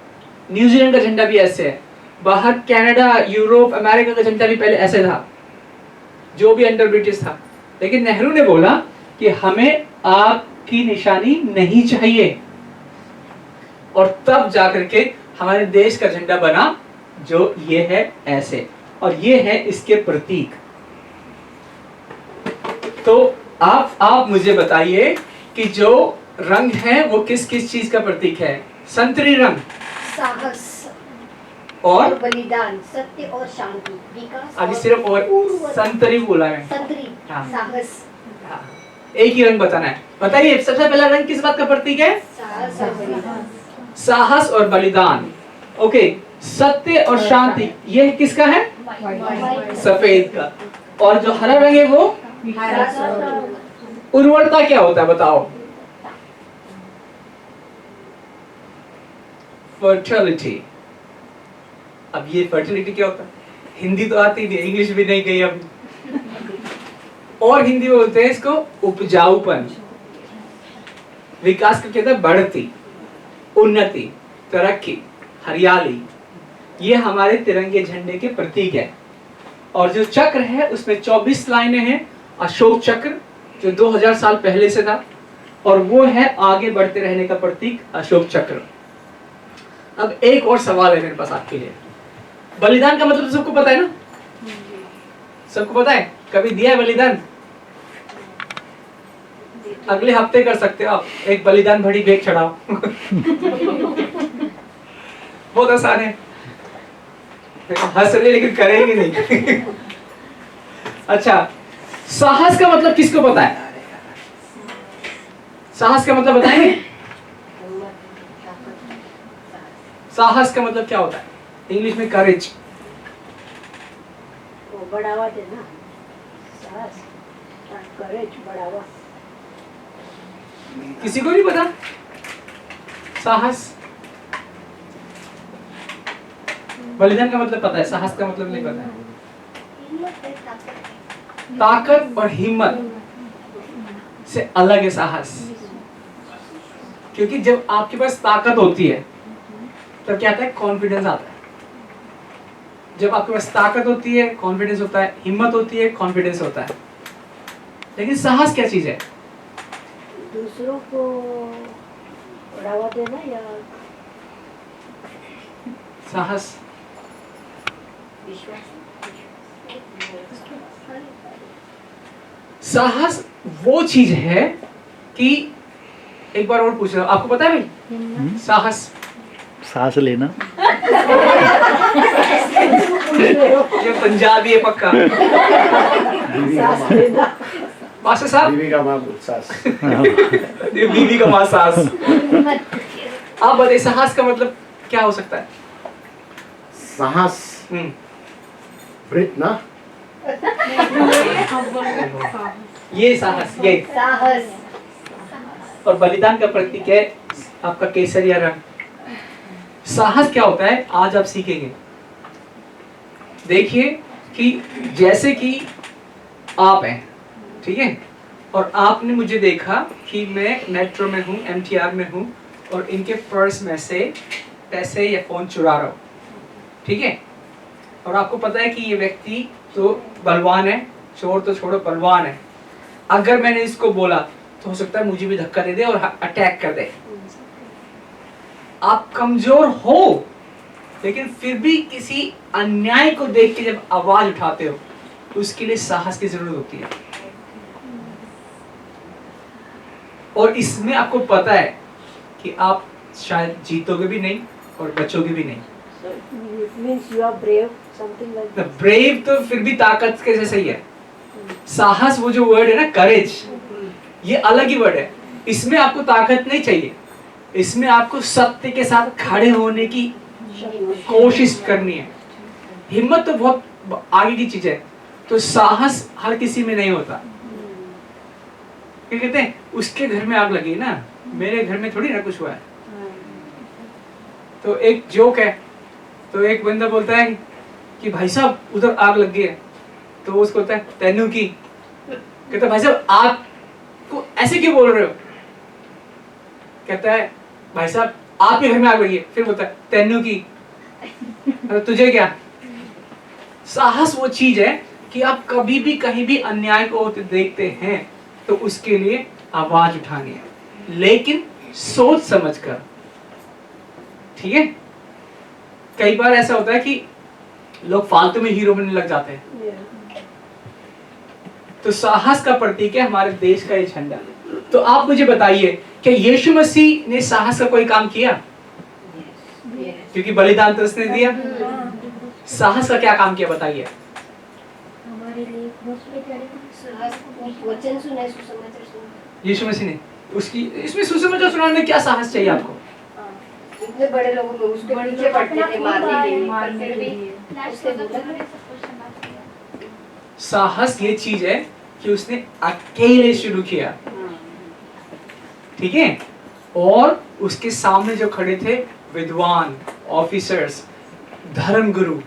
न्यूजीलैंड का झंडा भी ऐसे है, बाहर कनाडा, यूरोप, अमेरिका का झंडा भी पहले ऐसे था, जो भी अंडर ब्रिटिश था। लेकिन नेहरू ने बोला कि हमें आपकी निशानी नहीं चाहिए, और तब जाकर के हमारे देश का झंडा बना जो ये है ऐसे, और ये है इसके प्रतीक। तो आप मुझे बताइए कि जो रंग है वो किस किस चीज का प्रतीक है? संतरी रंग साहस और बलिदान, सत्य और शांति, विकास। अभी सिर्फ और संतरी बोला है। संतरी, हाँ। साहस। हाँ। एक ही रंग बताना है। बताइए सबसे पहला रंग किस बात का प्रतीक है? साहस और बलिदान। साहस और बलिदान। ओके, सत्य और शांति ये किसका है? सफेद का। और जो हरा रंग है वो उर्वरता क्या होता है बताओ? फर्टिलिटी। अब ये फर्टिलिटी क्या होता है? हिंदी तो आती नहीं, इंग्लिश भी नहीं गई अभी। और हिंदी में बोलते हैं इसको उपजाऊपन। विकास का कहता है बढ़ती, उन्नति, तरक्की, हरियाली। ये हमारे तिरंगे झंडे के प्रतीक है। और जो चक्र है उसमें 24 लाइनें हैं, अशोक चक्र जो 2000 साल पहले से था, और वो है आगे बढ़ते रहने का प्रतीक अशोक चक्र। अब एक और सवाल है मेरे पास आपके लिए। बलिदान का मतलब सबको पता है ना? सबको पता है? कभी दिया है बलिदान? अगले हफ्ते कर सकते हो आप, एक बलिदान भरी बेग चढ़ाओ। बहुत आसान है। हंस रहे लेकिन करेंगे नहीं। अच्छा, साहस का मतलब किसको पता है? साहस का मतलब बताएंगे? साहस का मतलब क्या होता है इंग्लिश में? करेज। वो बढ़ावा देना, साहस, करेज, बढ़ावा। किसी को नहीं पता साहस? बलिदान का मतलब पता है, साहस का मतलब नहीं पता है। ताकत और हिम्मत से अलग है साहस। क्योंकि जब आपके पास ताकत होती है तब क्या आता है? कॉन्फिडेंस आता है। जब आपके पास ताकत होती है कॉन्फिडेंस होता है, हिम्मत होती है कॉन्फिडेंस होता है। लेकिन साहस क्या चीज है? दूसरों को बढ़ावा देना या साहस साहस वो चीज है कि एक बार और पूछ रहा हूं, आपको पता है भाई साहस? सांस लेना। ये पंजाबी है पक्का। साहस लेना। मास्टर साहब, बीवी का मां सास। ये बीवी का मां सास। आप बताइए साहस का मतलब क्या हो सकता है? साहस ब्रिट ना। ये साहस, ये साहस। और बलिदान का प्रतीक है आपका केसरिया रंग। साहस क्या होता है आज आप सीखेंगे। देखिए कि जैसे कि आप हैं, ठीक है, और आपने मुझे देखा कि मैं मेट्रो में हूँ, MTR में हूँ, और इनके पर्स में से पैसे या फोन चुरा रहा हूँ, ठीक है, और आपको पता है कि ये व्यक्ति तो बलवान है, चोर तो छोड़ो बलवान है। अगर मैंने इसको बोला तो हो सकता है मुझे भी धक्का दे दे और अटैक कर दे। आप कमजोर हो लेकिन फिर भी किसी अन्याय को देख के जब आवाज उठाते हो तो उसके लिए साहस की जरूरत होती है। और इसमें आपको पता है कि आप शायद जीतोगे भी नहीं और बचोगे भी नहीं। It means you are brave, something like that. Brave तो फिर भी ताकत के जैसा ही है। साहस वो जो वर्ड है ना, करेज, ये अलग ही वर्ड है। इसमें आपको ताकत नहीं चाहिए, इसमें आपको सत्य के साथ खड़े होने की कोशिश करनी है। हिम्मत तो बहुत आगे की चीज है, तो साहस हर किसी में नहीं होता। क्या कहते हैं, उसके घर में आग लगी ना, मेरे घर में थोड़ी ना कुछ हुआ है। तो एक जोक है, तो एक बंदा बोलता है कि भाई साहब उधर आग लग गई है, तो उसको बोलता है तेनू की। कहता है भाई साहब आग को ऐसे क्यों बोल रहे हो? कहता है भाई साहब आपके घर में आग लगी है। फिर बोलता है तेनू की, तुझे क्या? साहस वो चीज है कि आप कभी भी कहीं भी अन्याय को देखते हैं तो उसके लिए आवाज उठानी है, लेकिन सोच समझकर, ठीक है। कई बार ऐसा होता है कि लोग फालतू में हीरो बनने लग जाते हैं। तो साहस का प्रतीक है हमारे देश का ये झंडा। तो आप मुझे बताइए क्या यीशु मसीह ने साहस का कोई काम किया? क्योंकि बलिदान तो उसने दिया। साहस का क्या काम किया बताइए? हमारे लिए क्रूस पे चढ़े, वचन सुने, सुसमाचार सुने। यीशु मसीह ने उसकी इसमें सुसमाचार सुनाने में क्या साहस चाहिए आपको? इतने बड़े लोगों में उसके पीछे पड़ते थे मारने के लिए, पर फिर भी उसके बोला। साहस ये चीज है कि उसने अकेले शुरू किया, ठीक है, और उसके सामने जो खड़े थे विद्वान, ऑफिसर्स, धर्म गुरु।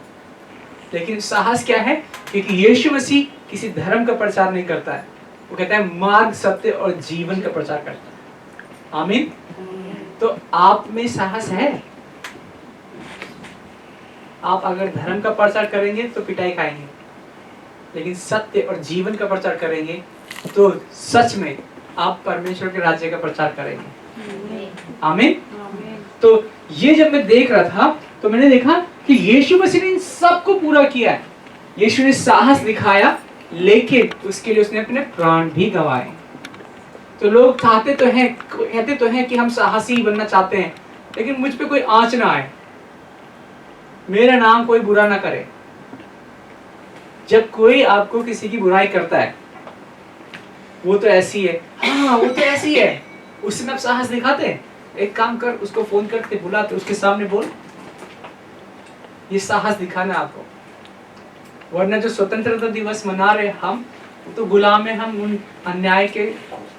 लेकिन साहस क्या है? क्योंकि यीशु मसीह किसी धर्म का प्रचार नहीं करता है, वो कहता है मार्ग, सत्य और जीवन का प्रचार करता है। आमीन। तो आप में साहस है? आप अगर धर्म का प्रचार करेंगे तो पिटाई खाएंगे, लेकिन सत्य और जीवन का प्रचार करेंगे तो सच में आप परमेश्वर के राज्य का प्रचार करेंगे। आमीन। तो ये जब मैं देख रहा था तो मैंने देखा कि यीशु मसीह ने इन सबको पूरा किया है। यीशु ने साहस दिखाया, लेकिन उसके लिए उसने अपने प्राण भी गंवाए। तो लोग चाहते तो हैं, कहते तो हैं कि हम साहसी बनना चाहते हैं, लेकिन मुझ पे कोई आंच ना आए, मेरा नाम कोई बुरा ना करे। जब कोई आपको किसी की बुराई करता है, वो तो ऐसी है, हाँ वो तो ऐसी है, उससे आप साहस दिखाते हैं? एक काम कर, उसको फोन करके बुलाते, उसके सामने बोल, ये साहस दिखाना आपको। वरना जो स्वतंत्रता दिवस मना रहे हम तो गुलाम है, हम उन अन्याय के,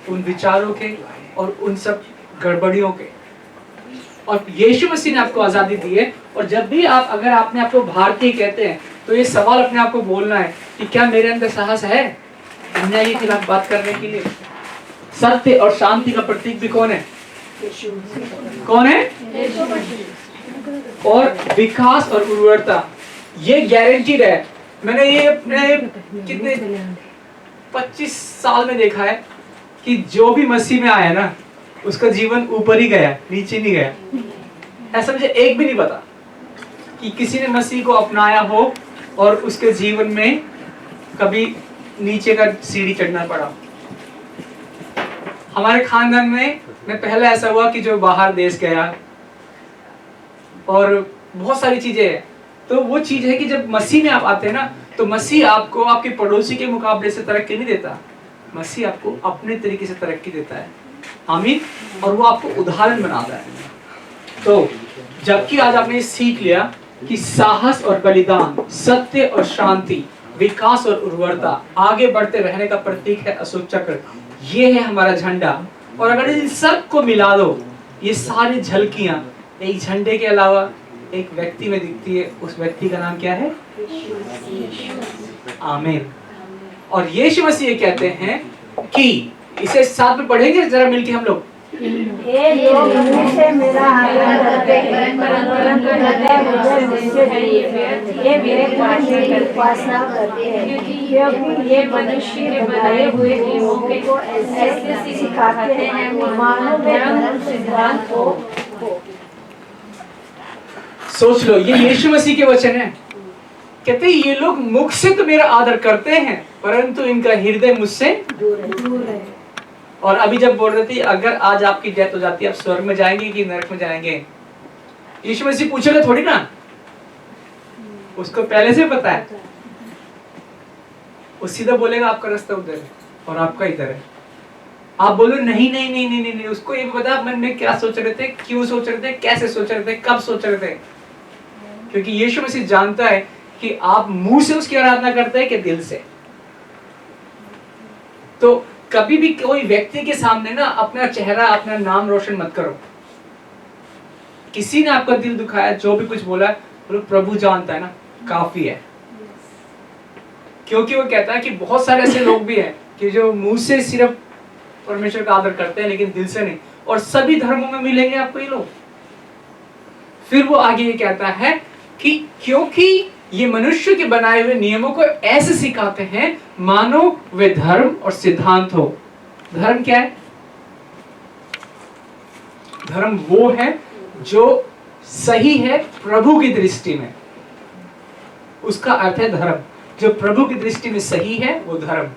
उन विचारों के और उन सब गड़बड़ियों के। और यीशु मसीह ने आपको आजादी दी है। और जब भी आप, अगर आपने आपको भारतीय कहते हैं, तो ये सवाल अपने आप को बोलना है कि क्या मेरे अंदर साहस है अन्याय के खिलाफ बात करने के लिए? सत्य और शांति का प्रतीक भी कौन है? कौन है? और विकास और उर्वरता, ये गारंटीड है। मैंने ये अपने कितने 25 साल में देखा है कि जो भी मसीह में आया ना, उसका जीवन ऊपर ही गया, नीचे नहीं गया। ऐसा मुझे एक भी नहीं पता कि किसी ने मसीह को अपनाया हो और उसके जीवन में कभी नीचे का सीढ़ी चढ़ना पड़ा। हमारे खानदान में पहले ऐसा हुआ कि जो बाहर देश गया और बहुत सारी चीजें हैं। तो वो चीज है कि जब मसीह में आप आते हैं ना, तो मसीह आपको आपके पड़ोसी के मुकाबले से तरक्की नहीं देता, मसीह आपको अपने तरीके से तरक्की देता है। आमीन। और वो आपको उदाहरण बनाता है। तो जबकि आज आपने सीख लिया कि साहस और बलिदान, सत्य और शांति, विकास और उर्वरता, आगे बढ़ते रहने का प्रतीक है अशोक चक्र, ये है हमारा झंडा। और अगर इन सब को मिला दो, ये सारी झलकियां एक झंडे के अलावा एक व्यक्ति में दिखती है, उस व्यक्ति का नाम क्या है? आमीन। और यीशु मसीह ये कहते हैं कि, इसे साथ में पढ़ेंगे जरा मिलके हम लोग। ये लोग मुझसे मेरा आदर करते हैं, परंतु हृदय मुझसे ये मेरे पासे की उपासना करते हैं, क्योंकि ये मनुष्य के बनाए हुए नियमों को ऐसे सिखाते हैं मानो वे धर्म सिद्धांत हो। सोच लो, ये यीशु मसीह के वचन है। कहते हैं ये लोग मुख से तो मेरा आदर करते हैं, परंतु इनका हृदय मुझसे दूर है। और अभी जब बोल रहे थे अगर आज आपकी डेथ हो जाती है, आप स्वर्ग में जाएंगे कि नरक में जाएंगे? यीशु मसीह पूछेगा थोड़ी ना, उसको पहले से पता है। वो सीधा बोलेगा आपका रास्ता उधर है और आपका इधर है। आप बोलो नहीं नहीं नहीं नहीं नहीं, उसको ये पता मन में क्या सोच रहे थे, क्यों सोच रहे थे, कैसे सोच रहे थे, कब सोच रहे थे। क्योंकि यीशु मसीह जानता है कि आप मुंह से उसकी आराधना करते हैं कि दिल से। तो कभी भी कोई व्यक्ति के सामने ना अपना चेहरा, अपना नाम रोशन मत करो। किसी ने आपका दिल दुखाया, जो भी कुछ बोला, बोलो प्रभु जानता है ना, काफी है। क्योंकि वो कहता है कि बहुत सारे ऐसे लोग भी हैं कि जो मुंह से सिर्फ परमेश्वर का आदर करते हैं लेकिन दिल से नहीं। और सभी धर्मों में मिलेंगे आपको ये लोग। फिर वो आगे ये कहता है कि क्योंकि ये मनुष्य के बनाए हुए नियमों को ऐसे सिखाते हैं मानो वे धर्म और सिद्धांत हो। धर्म क्या है? धर्म वो है जो सही है प्रभु की दृष्टि में, उसका अर्थ है धर्म। जो प्रभु की दृष्टि में सही है वो धर्म।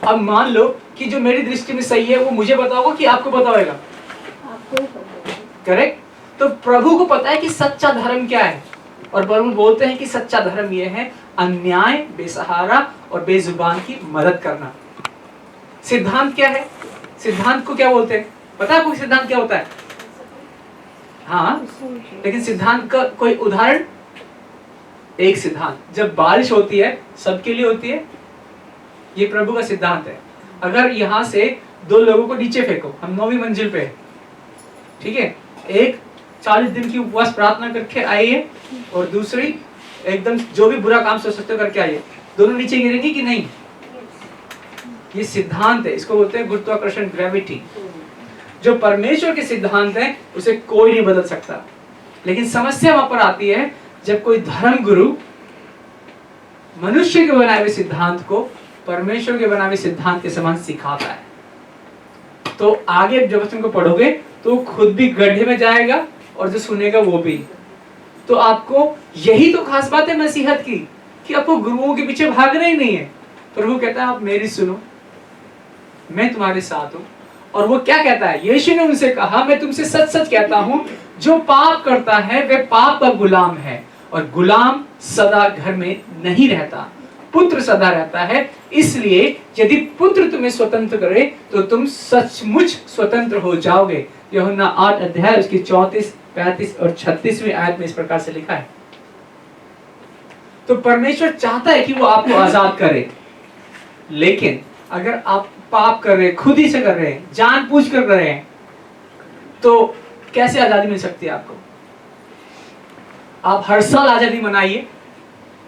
अब मान लो कि जो मेरी दृष्टि में सही है वो मुझे बताओगा कि आपको बताएगा? करेक्ट। तो प्रभु को पता है कि सच्चा धर्म क्या है, और प्रभु बोलते हैं कि सच्चा धर्म यह है अन्याय, बेसहारा और बेजुबान की मदद करना। सिद्धांत क्या है? सिद्धांत को क्या बोलते हैं? पता है आपको सिद्धांत क्या होता है? हाँ, लेकिन सिद्धांत का कोई उदाहरण? एक सिद्धांत, जब बारिश होती है सबके लिए होती है, ये प्रभु का सिद्धांत है। अगर यहां से दो लोगों को नीचे फेंको, हम 9वीं मंजिल पे, ठीक है, एक 40 दिन की उपवास प्रार्थना करके आइए, और दूसरी एकदम जो भी बुरा काम सोच सकते हो करके आइए, दोनों नीचे गिरेंगे कि नहीं? ये सिद्धांत है, इसको बोलते हैं गुरुत्वाकर्षण, ग्रेविटी। जो परमेश्वर के सिद्धांत है उसे कोई नहीं बदल सकता। लेकिन समस्या वहां पर आती है जब कोई धर्म गुरु मनुष्य के बनाए हुए सिद्धांत को परमेश्वर के बनाए हुए सिद्धांत के समान सिखाता है। तो आगे जब तुमको पढ़ोगे तो खुद भी गड्ढे में जाएगा और जो सुनेगा वो भी। तो आपको यही तो खास बात है मसीहत की, कि आपको गुरुओं के पीछे भागना ही नहीं है। प्रभु कहता है आप मेरी सुनो, मैं तुम्हारे साथ हूँ। और वो क्या कहता है? यीशु ने उनसे कहा, मैं तुमसे सच सच कहता हूँ, जो पाप करता है वह पाप का गुलाम है, और गुलाम सदा घर में नहीं रहता, पुत्र सदा रहता है। इसलिए यदि पुत्र तुम्हें स्वतंत्र करे तो तुम सचमुच स्वतंत्र हो जाओगे। यूहन्ना 8 अध्याय उसकी 34, 35 और 36वीं आयत में इस प्रकार से लिखा है। तो परमेश्वर चाहता है कि वो आपको आजाद करे, लेकिन अगर आप पाप कर रहे हैं, खुद ही से कर रहे हैं, जानबूझ कर रहे हैं, तो कैसे आजादी मिल सकती है आपको? आप हर साल आजादी मनाइए,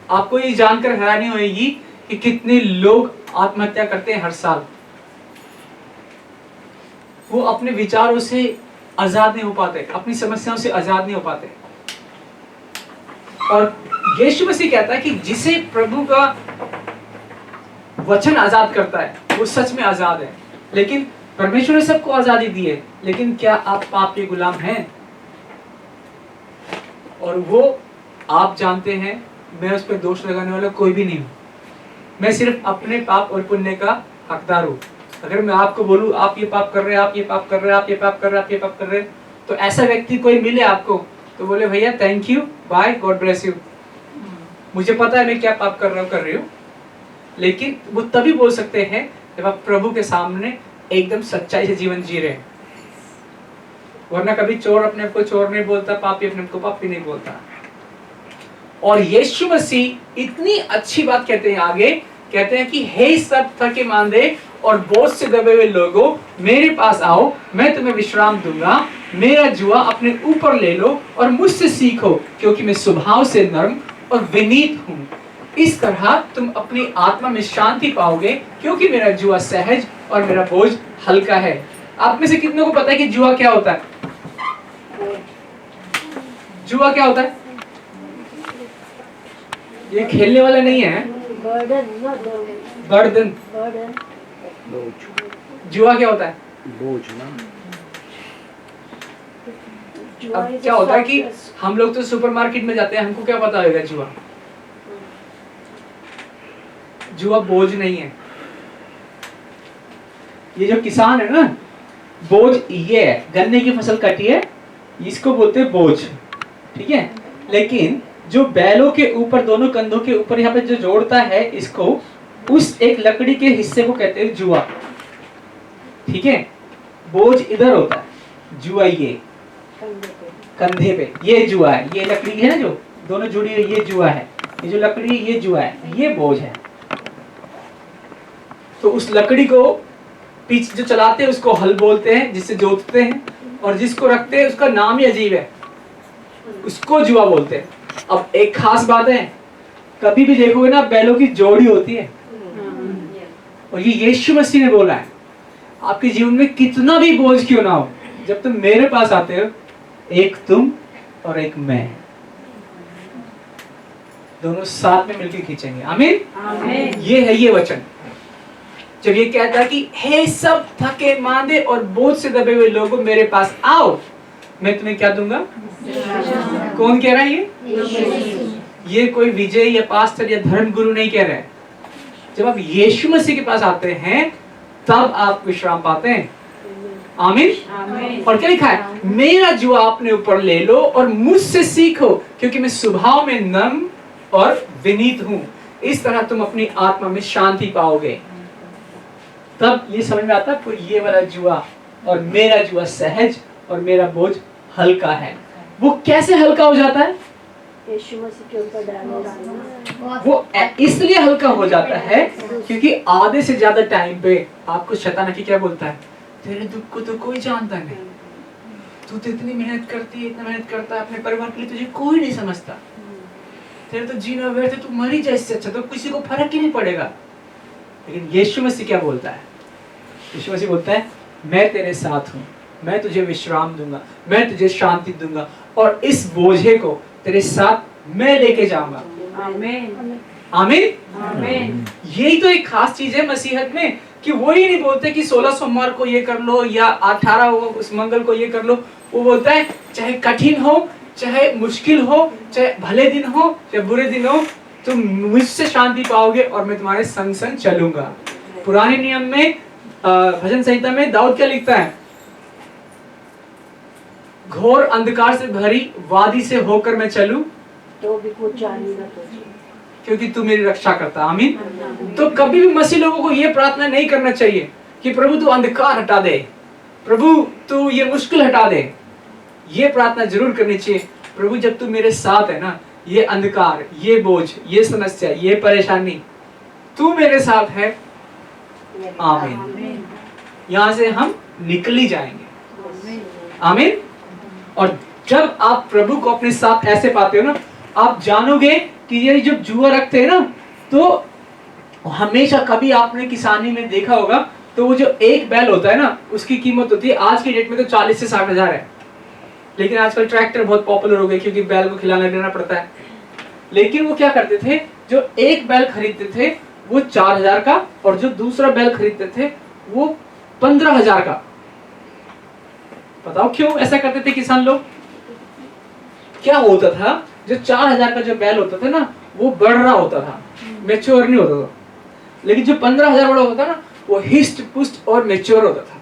आपको ये जानकर हैरानी होगी कि कितने लोग आत्महत्या करते हैं हर साल। वो अपने विचारों से आजाद नहीं हो पाते, अपनी समस्याओं से आजाद नहीं हो पाते। और यीशु मसीह कहता है कि जिसे प्रभु का वचन आजाद करता है वो सच में आजाद है। लेकिन परमेश्वर ने सबको आजादी दी है, लेकिन क्या आप पाप के गुलाम हैं? और वो आप जानते हैं, मैं उस पर दोष लगाने वाला कोई भी नहीं हूं। मैं सिर्फ अपने पाप और पुण्य का हकदार हूं। अगर मैं आपको बोलूं आप ये पाप कर रहे हैं, आप ये पाप कर रहे हैं, आप ये पाप कर रहे हैं, आप ये पाप कर रहे हैं, तो ऐसा व्यक्ति कोई मिले आपको तो बोले भैया thank you, bye, God bless you, मुझे पता है मैं क्या पाप कर रही हूँ। लेकिन वो तभी बोल सकते हैं जब आप प्रभु के सामने एकदम सच्चाई से जीवन जी रहे हैं। वरना कभी चोर अपने आप को चोर नहीं बोलता, पापी अपने आप को पापी नहीं बोलता। और यीशु मसीह इतनी अच्छी बात कहते हैं आगे, कहते हैं कि हे सब थके मांदे और बोझ से दबे हुए लोगों, मेरे पास आओ, मैं तुम्हें विश्राम दूंगा। मेरा जुआ अपने ऊपर ले लो और मुझसे सीखो, क्योंकि मैं स्वभाव से नर्म और विनीत हूँ। इस तरह तुम अपनी आत्मा में शांति पाओगे, क्योंकि मेरा जुआ सहज और मेरा बोझ हल्का है। आप में से कितनों को पता है कि जुआ क्या होता है? जुआ क्या होता है? ये खेलने वाला नहीं है, बर्डन। जुआ क्या होता है? बोझ ना। अब क्या होता है कि हम लोग तो सुपरमार्केट में जाते हैं, हमको क्या पता होगा जुआ? जुआ बोझ नहीं है। ये जो किसान है ना, बोझ ये है, गन्ने की फसल कटी है, इसको बोलते हैं बोझ, ठीक है। लेकिन जो बैलों के ऊपर, दोनों कंधों के ऊपर यहाँ पे जो जोड़ता है इसको, उस एक लकड़ी के हिस्से को कहते हैं जुआ, ठीक है। बोझ इधर होता है, जुआ ये कंधे पे, ये जुआ है। ये लकड़ी है ना जो दोनों जुड़ी है, ये जुआ है। ये जो लकड़ी है ये जुआ है, ये बोझ है। तो उस लकड़ी को पीछे जो चलाते हैं उसको हल बोलते हैं, जिससे जोतते हैं, और जिसको रखते हैं उसका नाम ही अजीब है, उसको जुआ बोलते हैं। अब एक खास बात है, कभी भी देखोगे ना बैलों की जोड़ी होती है, और ये यीशु मसीह ने बोला है, आपके जीवन में कितना भी बोझ क्यों ना हो, जब तुम मेरे पास आते हो, एक तुम और एक मैं, दोनों साथ में मिलकर खींचेंगे। आमीन, आमीन। ये है ये वचन। जब ये कहता है कि हे सब थके मांदे और बोझ से दबे हुए लोगों, मेरे पास आओ, मैं तुम्हें क्या दूंगा? कौन कह रहा है ये कोई विजय या पास्टर या धर्म गुरु नहीं कह रहे हैं। जब आप यीशु मसीह के पास आते हैं तब आप विश्राम पाते हैं। आमीन। और क्या लिखा है? मेरा जुआ अपने ऊपर ले लो और मुझसे सीखो, क्योंकि मैं स्वभाव में नम्र और विनीत हूं। इस तरह तुम अपनी आत्मा में शांति पाओगे। तब ये समझ में आता है ये वाला जुआ और मेरा जुआ सहज और मेरा बोझ हल्का है। वो कैसे हल्का हो जाता है? यीशु मसीह के ऊपर डालना। वो इसलिए हल्का हो जाता है क्योंकि आधे से ज्यादा टाइम पे आपको शैतान की क्या बोलता है? तेरे दुख को तो कोई जानता नहीं, तू तो इतनी मेहनत करती है, इतना मेहनत करता है अपने परिवार के लिए, तुझे कोई नहीं समझता, तेरे तो जीना व्यर्थ है, तू मर ही जा इससे अच्छा, तो किसी को फर्क ही नहीं पड़ेगा। लेकिन यीशु मसीह क्या बोलता है? यीशु मसीह बोलता है मैं तेरे साथ हूँ, मैं तुझे विश्राम दूंगा, मैं तुझे शांति दूंगा, और इस बोझे को तेरे साथ मैं लेके जाऊंगा। आमीन आमीन। आमीन। यही तो एक खास चीज है मसीहत में, कि वो ही नहीं बोलते कि 16 सोमवार को ये कर लो या 18 उस मंगल को ये कर लो। वो बोलता है चाहे कठिन हो, चाहे मुश्किल हो, चाहे भले दिन हो, चाहे बुरे दिन हो, तुम मुझसे शांति पाओगे और मैं तुम्हारे संग संग चलूंगा। पुराने नियम में भजन संहिता में दाऊद क्या लिखता है? घोर अंधकार से भरी वादी से होकर मैं चलूं तो भी कुछ जानी ना तुझे, क्योंकि तू मेरी रक्षा करता। आमीन। तो कभी भी मसीह लोगों को ये प्रार्थना नहीं करना चाहिए कि प्रभु तू अंधकार हटा दे, प्रभु तू ये मुश्किल हटा दे। ये प्रार्थना जरूर करनी चाहिए, प्रभु जब तू मेरे साथ है ना, ये अंधकार, ये बोझ, ये समस्या, ये परेशानी, तू मेरे साथ है। आमीन। यहाँ से हम निकल ही जाएंगे। आमीन। और जब आप प्रभु को अपने साथ ऐसे पाते हो ना, आप जानोगे कि ये जो जुआ रखते हैं ना, तो हमेशा कभी आपने किसानी में देखा होगा, तो वो जो एक बैल होता है ना, उसकी कीमत होती है आज की डेट में तो 40 से 60 हजार है। लेकिन आजकल ट्रैक्टर बहुत पॉपुलर हो गए क्योंकि बैल को खिलाना देना पड़ता है। लेकिन वो क्या करते थे, जो एक बैल खरीदते थे वो 4000 का, और जो दूसरा बैल खरीदते थे वो 15000 का। बताओ क्यों ऐसा करते थे किसान लोग? क्या होता था, जो 4000 का जो बैल होता था ना, वो बढ़ रहा होता था, मैच्योर नहीं होता था। लेकिन जो 15000 वाला होता था ना, वो हिस्ट पुस्ट और मैच्योर होता था।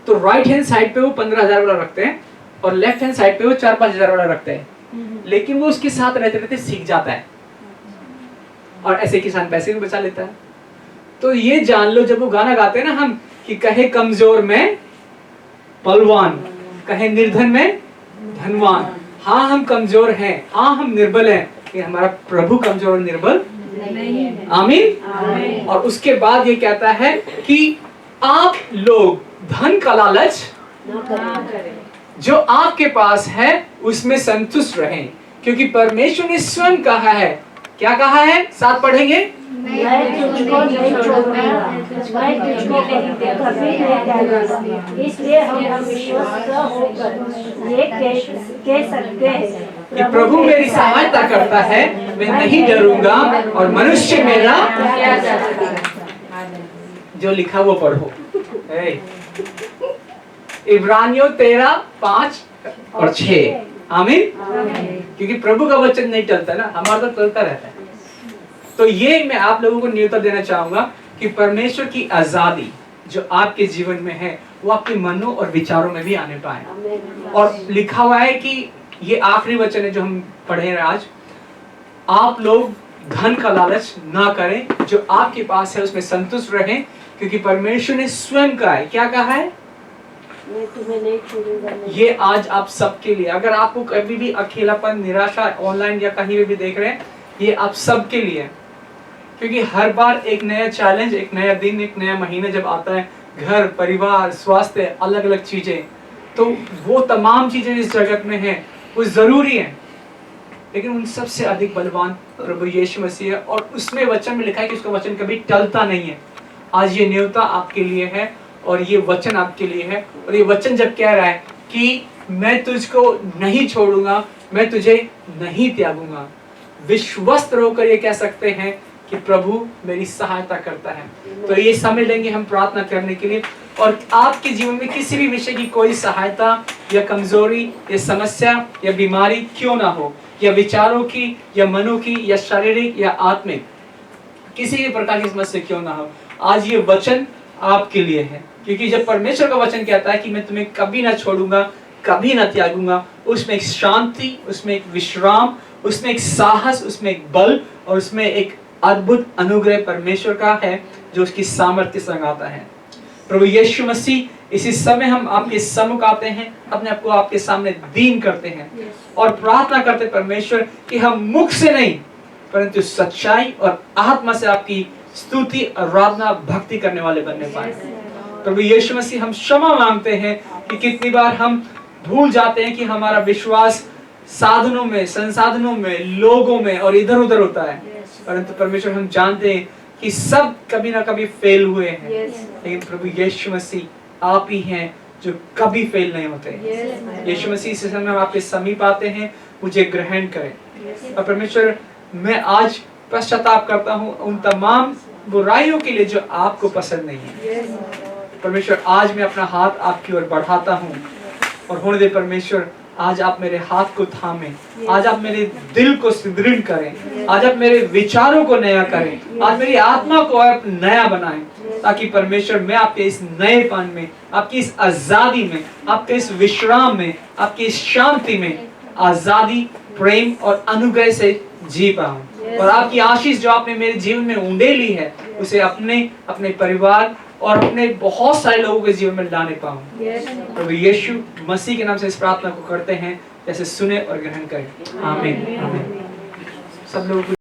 तो राइट हैंड साइड पे वो 15000 वाला रखते हैं और लेफ्ट हैंड साइड पे वो 4-5 हजार वाला रखते हैं। लेकिन वो उसके साथ रहते रहते सीख जाता है और ऐसे किसान पैसे भी बचा लेता है। तो ये जान लो, जब वो गाना गाते हैं ना हम, कि कहे कमजोर में बलवान, कहे निर्धन में धनवान, हाँ हम कमजोर हैं, हाँ हम निर्बल हैं, लेकिन हमारा प्रभु कमजोर और निर्बल नहीं है। आमीन। और उसके बाद ये कहता है कि आप लोग धन का लालच ना करें, जो आपके पास है उसमें संतुष्ट रहें, क्योंकि परमेश्वर ने स्वयं कहा है। क्या कहा है? साथ पढ़ेंगे। मैं तुझको नहीं छोड़ूंगा, मैं तुझको कभी नहीं त्यागूंगा। इसलिए हम विश्वस्त होकर ये कह सकते हैं कि प्रभु मेरी सहायता करता है, मैं नहीं डरूंगा, और मनुष्य मेरा जो लिखा वो पढ़ो। इब्रानियों 13:5 और 6। आमीन। क्योंकि प्रभु का वचन नहीं टलता ना, हमारा तो चलता रहता है। तो ये मैं आप लोगों को न्योता देना चाहूंगा कि परमेश्वर की आजादी जो आपके जीवन में है, वो आपके मनों और विचारों में भी आने पाए। और लिखा हुआ है कि ये आखिरी वचन है जो हम पढ़े हैं आज, आप लोग धन का लालच ना करें, जो आपके पास है उसमें संतुष्ट रहें, क्योंकि परमेश्वर ने स्वयं कहा है। क्या कहा है? मैं तुम्हें नहीं छोड़ूंगा। ये आज आप सबके लिए, अगर आपको कभी भी अकेलापन, निराशा ऑनलाइन या कहीं भी देख रहे हैं, ये आप सबके लिए है। क्योंकि हर बार एक नया चैलेंज, एक नया दिन, एक नया महीना जब आता है, घर, परिवार, स्वास्थ्य, अलग अलग चीजें, तो वो तमाम चीजें इस जगत में हैं, वो जरूरी है, लेकिन उन सबसे अधिक बलवान प्रभु यीशु मसीह है। और उसमें वचन में लिखा है कि उसका वचन कभी टलता नहीं है। आज ये न्योता आपके लिए है और ये वचन आपके लिए है। और ये वचन जब कह रहा है कि मैं तुझको नहीं छोड़ूंगा, मैं तुझे नहीं त्यागूंगा, विश्वस्त होकर ये कह सकते हैं कि प्रभु मेरी सहायता करता है। तो ये समय लेंगे हम प्रार्थना करने के लिए। और आपके जीवन में किसी भी विषय की कोई सहायता या कमजोरी या समस्या या बीमारी क्यों ना हो, या विचारों की या मनों की या शारीरिक या आत्मिक किसी भी प्रकार की समस्या क्यों ना हो, आज ये वचन आपके लिए है। क्योंकि जब परमेश्वर का वचन कहता है कि मैं तुम्हें कभी ना छोड़ूंगा, कभी ना त्यागूंगा, उसमें एक शांति, उसमें एक विश्राम, उसमें एक साहस, उसमें एक बल और उसमें एक अद्भुत अनुग्रह परमेश्वर का है जो उसकी सामर्थ्य संग आता है। प्रभु यीशु मसीह, इसी समय हम आपके सम्मुख आते हैं, अपने आप को आपके सामने दीन करते हैं और प्रार्थना करते परमेश्वर कि हम मुख से नहीं परंतु सच्चाई और आत्मा से आपकी स्तुति, आराधना, भक्ति करने वाले बनने पाए। प्रभु यीशु मसीह, हम क्षमा मांगते हैं कि कितनी बार हम भूल जाते हैं कि हमारा विश्वास साधनों में, संसाधनों में, लोगों में और इधर उधर होता है। परंतु परमेश्वर हम जानते हैं कि सब कभी ना कभी फेल हुए हैं, लेकिन प्रभु यीशु मसीह आप ही हैं जो कभी फेल नहीं होते। यीशु मसीह से हम आपके समीप आते हैं, मुझे ग्रहण करें। और परमेश्वर मैं आज पश्चाताप करता हूँ उन तमाम बुराइयों के लिए जो आपको पसंद नहीं है। परमेश्वर आज मैं अपना हाथ आपकी ओर बढ़ाता हूँ और होने दे परमेश्वर, आज आप मेरे हाथ को थामें, आज आप मेरे दिल को सुदृढ़ करें, आज आप मेरे विचारों को नया करें, आज मेरी आत्मा को आप नया बनाएं, ताकि परमेश्वर मैं आपके इस नएपन में, आपकी इस आजादी में, आपके इस विश्राम में, आपकी इस शांति में आजादी, प्रेम और अनुग्रह से जी पाऊं। और आपकी आशीष जो आपने मेरे जीवन में उंडेली है, उसे अपने परिवार और अपने बहुत सारे लोगों के जीवन में लाने पाऊं। प्रभु यीशु मसीह के नाम से इस प्रार्थना को करते हैं, जैसे सुने और ग्रहण करें। आमीन। आमीन। सब लोग